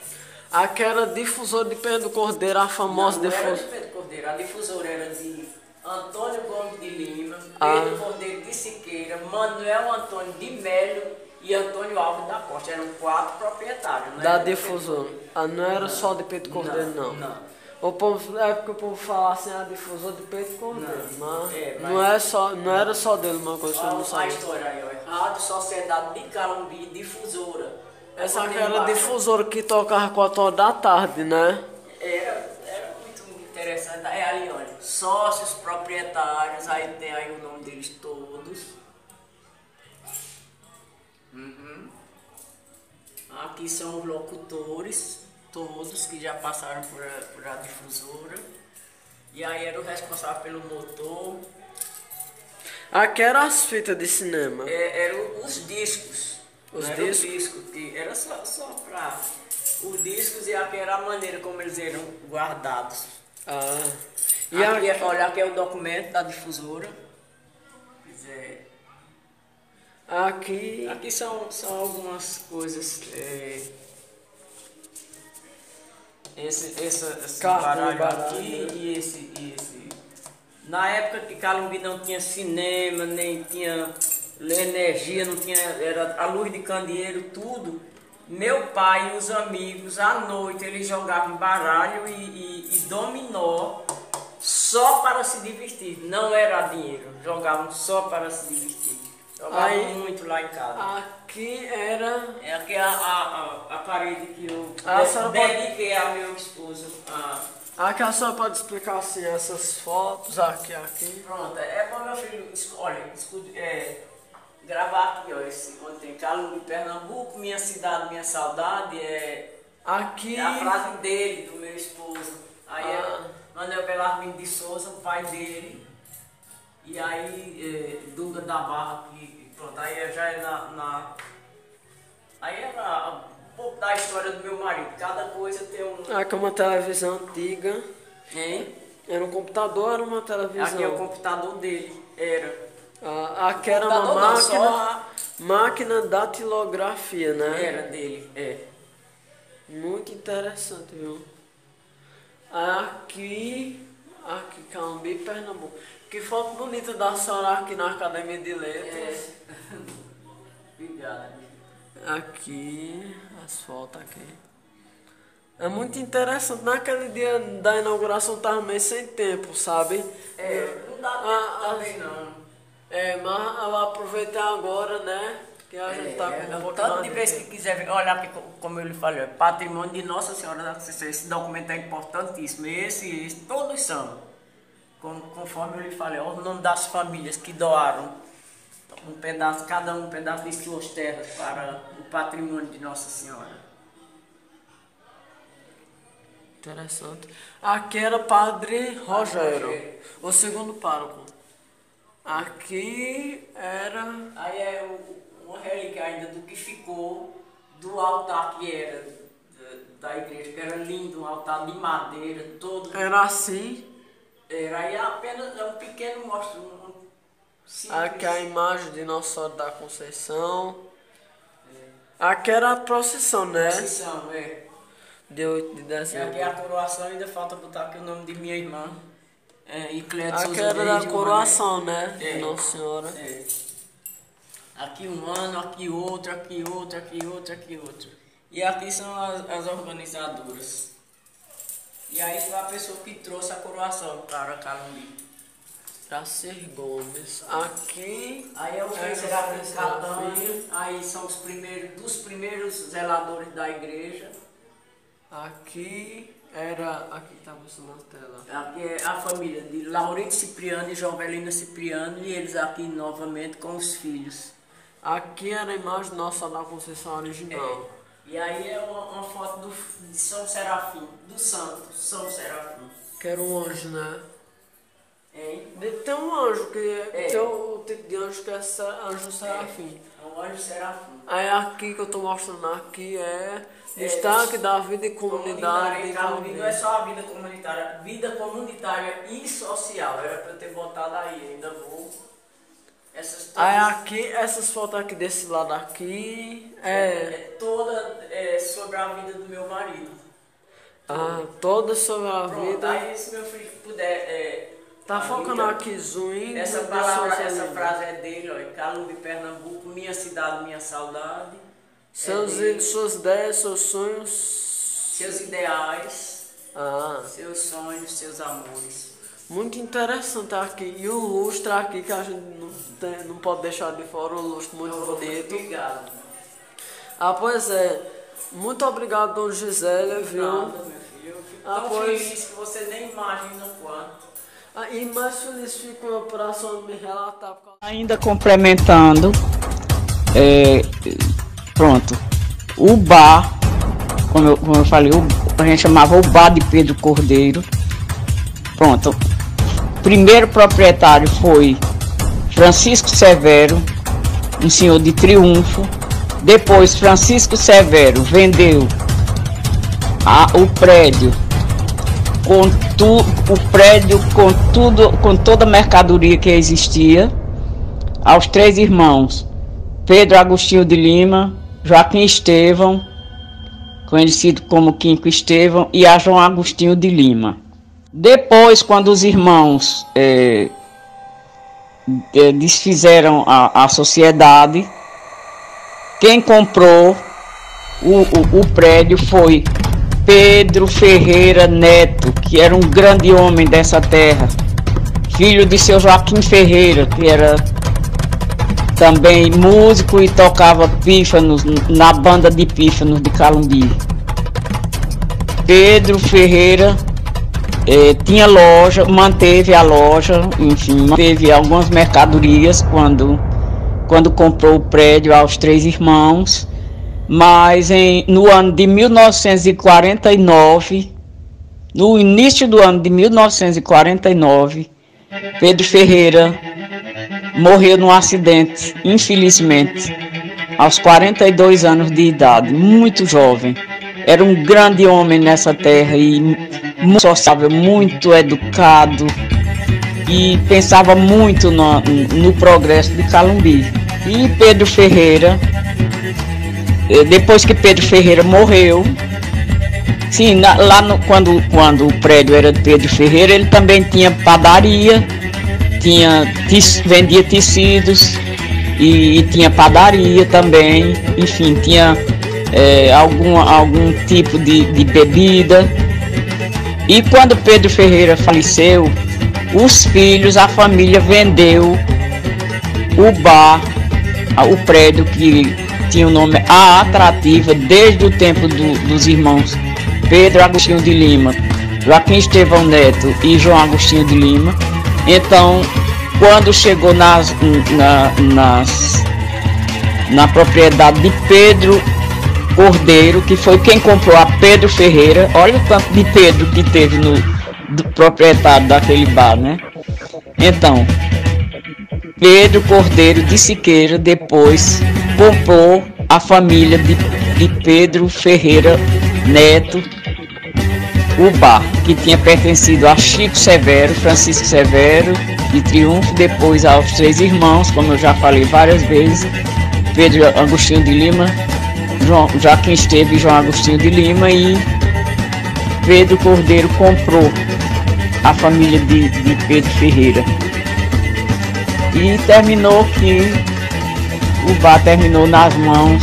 Aquela difusora de Pedro Cordeiro, a famosa Não era de difusora. Pedro Cordeiro, a difusora era de Antônio Gomes de Lima, Ah. Pedro Cordeiro de Siqueira, Manuel Antônio de Melo e Antônio Alves da Costa. Eram 4 proprietários, né? Da difusora. Não era só de Pedro Cordeiro, não. Não. O povo, é porque o povo fala assim, a difusora de Pedro Cordeiro. Mas- Não era só dele uma coisa que eu não Olha a sabia. história aí, ó. Rádio Sociedade de Calumbi, difusora. Essa Aí aquela embaixo- difusora que tocava 4 horas da tarde, né? Era muito interessante. Aí ali, olha, sócios, proprietários, aí tem aí o nome deles todos. Uhum. Aqui são os locutores, todos que já passaram por a difusora. E aí era o responsável pelo motor. Aqui eram as fitas de cinema. Eram os discos. Os Não era o discos? disco, que era só para os discos e aqui era a maneira como eles eram guardados. E Aqui, aqui, olha, aqui é o documento da difusora. Aqui são algumas coisas. Esse Cartão, baralho aqui e esse. Na época que Calumbi não tinha cinema, nem tinha energia, não tinha, era a luz de candeeiro, tudo. Meu pai e os amigos, à noite, eles jogavam baralho e dominó só para se divertir. Não era dinheiro, jogavam só para se divertir. Jogavam Aí- muito lá em casa. aqui era. É aqui a parede que eu A senhora pode- dediquei ao meu esposo. Aqui a senhora pode explicar assim, essas fotos aqui. Pronto, é para meu filho, olha, gravar aqui, ó, onde tem Calumbi, Pernambuco, minha cidade, minha saudade, Aqui. é a frase dele, do meu esposo. Aí é Manuel Belarmino de Souza, o pai dele. E aí Dunga da Barra, que pronto, aí já é aí era um pouco da história do meu marido. Cada coisa tem um. Aqui é uma televisão antiga. Hein? Era um computador ou era uma Aqui é o televisão? computador dele. Era. Aqui era uma Computador não, máquina. só Máquina datilografia, né? Era dele, Muito interessante, viu? Aqui, Calumbi, Pernambuco. Que foto bonita da senhora aqui na Academia de Letras. Obrigado. Aqui, as fotos aqui. É muito interessante. Naquele dia da inauguração tava meio sem tempo, sabe? Não dá tempo também não. Mas eu aproveitei agora, né? Que a gente tá com um pouco Tanto mais de de vez tempo. que quiser ver, olha aqui, como eu lhe falei, é patrimônio de Nossa Senhora da Conceição. Esse documento é importantíssimo. Esse todos são. Conforme eu lhe falei, olha o nome das famílias que doaram um pedaço, cada um pedaço de suas terras para o patrimônio de Nossa Senhora. Interessante. Aqui era Padre Rogério, o segundo pároco. Aqui era. Aí é uma relíquia ainda do que ficou do altar que era da igreja, que era lindo, um altar de madeira, todo. Era assim. Era aí apenas um pequeno mostra. Simples. Aqui a imagem de Nossa Senhora da Conceição. Aqui era a procissão, né? Procissão, De 8 de E dezembro. aqui a coroação, ainda falta botar aqui o nome de minha irmã. E Cleia de Aqui Souza era da Reis, coroação, né? É. De Nossa Senhora. Aqui um ano, aqui outro, aqui outro, aqui outro, aqui outro. E aqui são as organizadoras. E aí foi a pessoa que trouxe a coroação para Calumbi. Jacir Gomes. Aqui. Aí é o É, Serafim Serafim. Catânio, aí são dos primeiros zeladores da igreja. Aqui. Era aqui que tá mostrando na tela. Aqui é a família de Laurito Cipriano e Jovelina Cipriano, e eles aqui novamente com os filhos. Aqui era a imagem nossa da Conceição original. E aí é uma foto de São Serafim, do santo São Serafim. Que era um anjo, né? Hein? Tem um anjo, tem o tipo de anjo que é anjo serafim. É um anjo serafim. Aí aqui que eu tô mostrando aqui é destaque da vida e comunidade de Calumbi. Não é só a vida comunitária e social. Era pra eu ter botado aí, ainda vou. Aí aqui, essas fotos aqui desse lado aqui é toda sobre a vida do meu marido. Toda sobre a Pronto, vida. aí se meu filho puder. Tá focando aqui, zoom. Essa frase é dele, ó. Calumbi, Pernambuco, minha cidade, minha saudade. Suas ideias, seus sonhos. Seus ideais. Seus sonhos, seus amores. Muito interessante aqui. E o lustre aqui, que a gente não pode deixar de fora, o lustre muito bonito. Obrigado. Pois é. Muito obrigado, Dona Gisele, viu? Nada, meu filho. Eu fico tão feliz que você nem imagina o quanto. E mais feliz fico por a senhora me relatar. Ainda complementando, pronto, o bar, como eu falei, a gente chamava o bar de Pedro Cordeiro. Pronto, o primeiro proprietário foi Francisco Severo, um senhor de Triunfo. Depois Francisco Severo vendeu o prédio com toda a mercadoria que existia aos 3 irmãos: Pedro Agostinho de Lima, Joaquim Estevão, conhecido como Quinco Estevão, e a João Agostinho de Lima. Depois, quando os irmãos desfizeram a sociedade, quem comprou o prédio foi Pedro Ferreira Neto, que era um grande homem dessa terra, filho de seu Joaquim Ferreira, que era também músico e tocava pífanos na banda de pífanos de Calumbi. Pedro Ferreira tinha loja, manteve a loja, enfim, manteve algumas mercadorias quando comprou o prédio aos 3 irmãos. Mas no ano de 1949, no início do ano de 1949, Pedro Ferreira morreu num acidente, infelizmente, aos 42 anos de idade, muito jovem. Era um grande homem nessa terra e muito sociável, muito educado, e pensava muito no progresso de Calumbi. E Pedro Ferreira, depois que Pedro Ferreira morreu, sim, quando o prédio era de Pedro Ferreira, ele também tinha padaria, vendia tecidos e tinha padaria também, enfim, tinha algum tipo de bebida. E quando Pedro Ferreira faleceu, os filhos, a família vendeu o bar, o prédio que tinha o nome A Atrativa desde o tempo dos irmãos Pedro Agostinho de Lima, Joaquim Estevão Neto e João Agostinho de Lima. Então, quando chegou na propriedade de Pedro Cordeiro, que foi quem comprou a Pedro Ferreira, olha o tanto de Pedro que teve do proprietário daquele bar, né? Então, Pedro Cordeiro de Siqueira depois comprou a família de Pedro Ferreira Neto, o bar, que tinha pertencido a Chico Severo, Francisco Severo de Triunfo, depois aos 3 irmãos, como eu já falei várias vezes, Pedro Agostinho de Lima, Joaquim Estevão e João Agostinho de Lima, e Pedro Cordeiro comprou a família de Pedro Ferreira. E terminou que o bar terminou nas mãos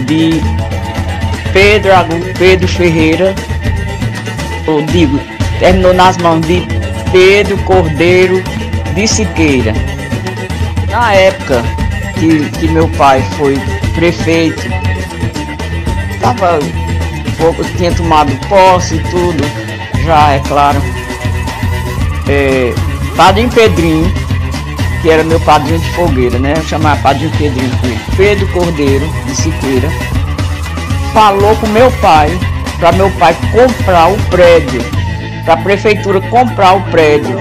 de Pedro Ferreira, terminou nas mãos de Pedro Cordeiro de Siqueira. Na época que meu pai foi prefeito, estava pouco, tinha tomado posse e tudo, já é claro. Padrinho Pedrinho, que era meu padrinho de fogueira, né? Eu chamava Padrinho Pedrinho com ele. Pedro Cordeiro de Siqueira falou com meu pai, para meu pai comprar o prédio, para a prefeitura comprar o prédio,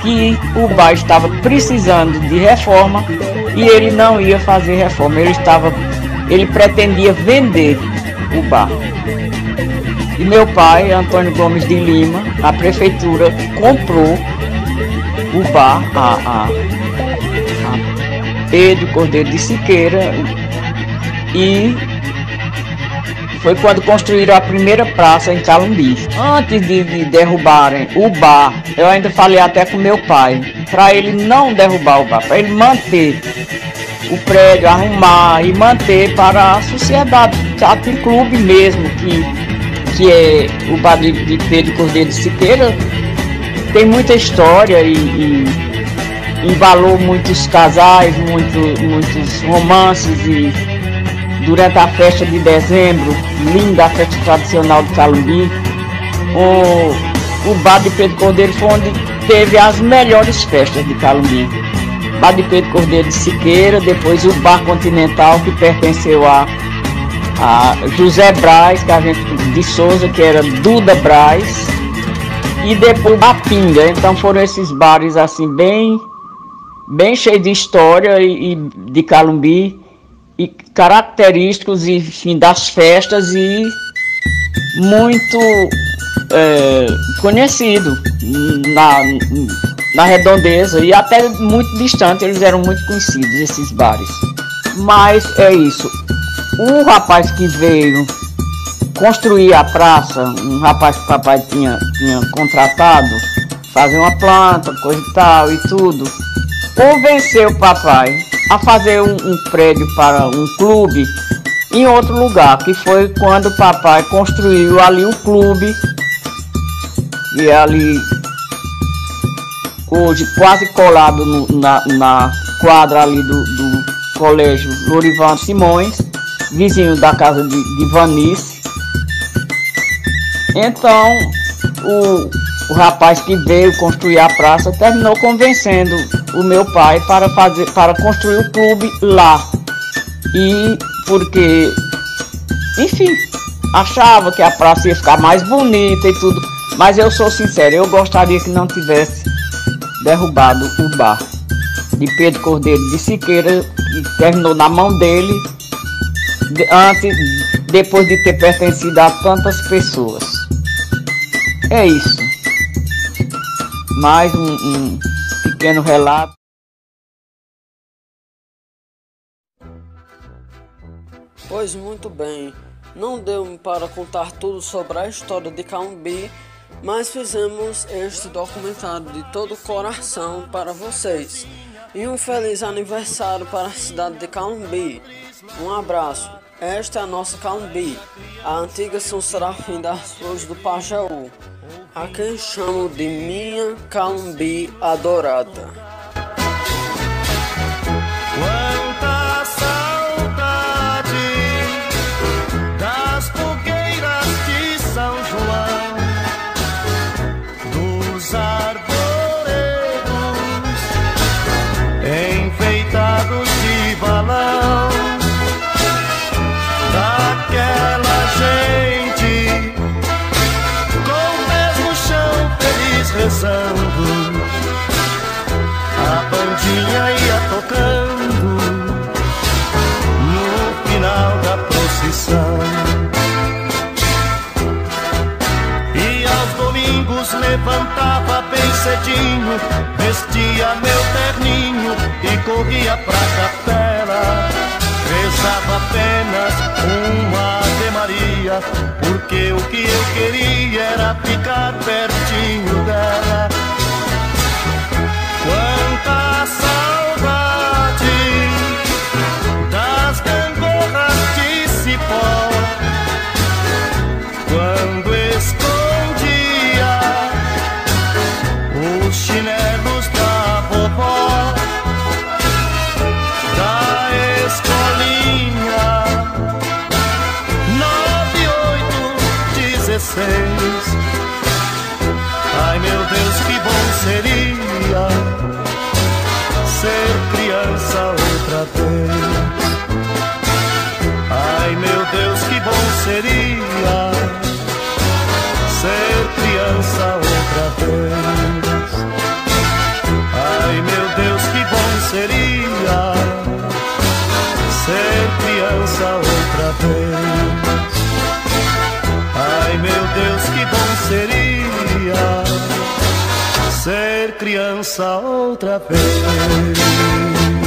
que o bar estava precisando de reforma e ele não ia fazer reforma, ele pretendia vender o bar. E meu pai, Antônio Gomes de Lima, a prefeitura comprou o bar a Pedro Cordeiro de Siqueira, e foi quando construíram a primeira praça em Calumbi. Antes de derrubarem o bar, eu ainda falei até com meu pai, para ele não derrubar o bar, para ele manter o prédio, arrumar e manter para a sociedade, teatro e clube mesmo, que é o bar de Pedro Cordeiro de Siqueira. Tem muita história e embalou muitos casais, muitos romances, e durante a festa de dezembro, linda a festa tradicional de Calumbi, o bar de Pedro Cordeiro foi onde teve as melhores festas de Calumbi. Bar de Pedro Cordeiro de Siqueira, depois o Bar Continental, que pertenceu a José Braz, que a gente de Souza, que era Duda Braz, e depois a Pinga. Então foram esses bares assim bem cheios de história e de Calumbi, e característicos, enfim, das festas, e muito conhecido na redondeza, e até muito distante eles eram muito conhecidos, esses bares. Mas é isso, o rapaz que veio construir a praça, um rapaz que o papai tinha contratado, fazer uma planta, coisa e tal e tudo, convenceu o papai a fazer um prédio para um clube em outro lugar, que foi quando o papai construiu ali o clube, e é ali hoje quase colado na quadra ali do colégio Lourival Simões, vizinho da casa de Vanice. Então o rapaz que veio construir a praça terminou convencendo o meu pai para construir o clube lá, e porque, enfim, achava que a praça ia ficar mais bonita e tudo, mas eu sou sincero, eu gostaria que não tivesse derrubado o bar de Pedro Cordeiro de Siqueira, que terminou na mão dele, depois de ter pertencido a tantas pessoas. É isso. Mais um pequeno relato. Pois muito bem, não deu para contar tudo sobre a história de Calumbi, mas fizemos este documentário de todo o coração para vocês. E um feliz aniversário para a cidade de Calumbi. Um abraço. Esta é a nossa Calumbi, a antiga São Serafim das Flores do Pajeú, a quem chamo de minha Calumbi adorada. Quanta saudade das fogueiras de São João, dos arvoredos enfeitados de balão, daquela gente com o pés no chão feliz rezando, a bandinha ia tocando no final da procissão. E aos domingos levantava bem cedinho, vestia meu terninho e corria pra capela. Rezava apenas uma Ave Maria, porque o que eu queria era ficar pertinho dela. Quanta saudade das gangorras de cipó, quando escondia os chinelos da vovó, da escolinha 98 Ai meu Deus, que bom seria ser criança outra vez. Ai meu Deus, que bom seria ser criança outra vez. Ai meu Deus, que bom seria ser criança outra vez. Ai meu Deus, que bom seria ser criança outra vez.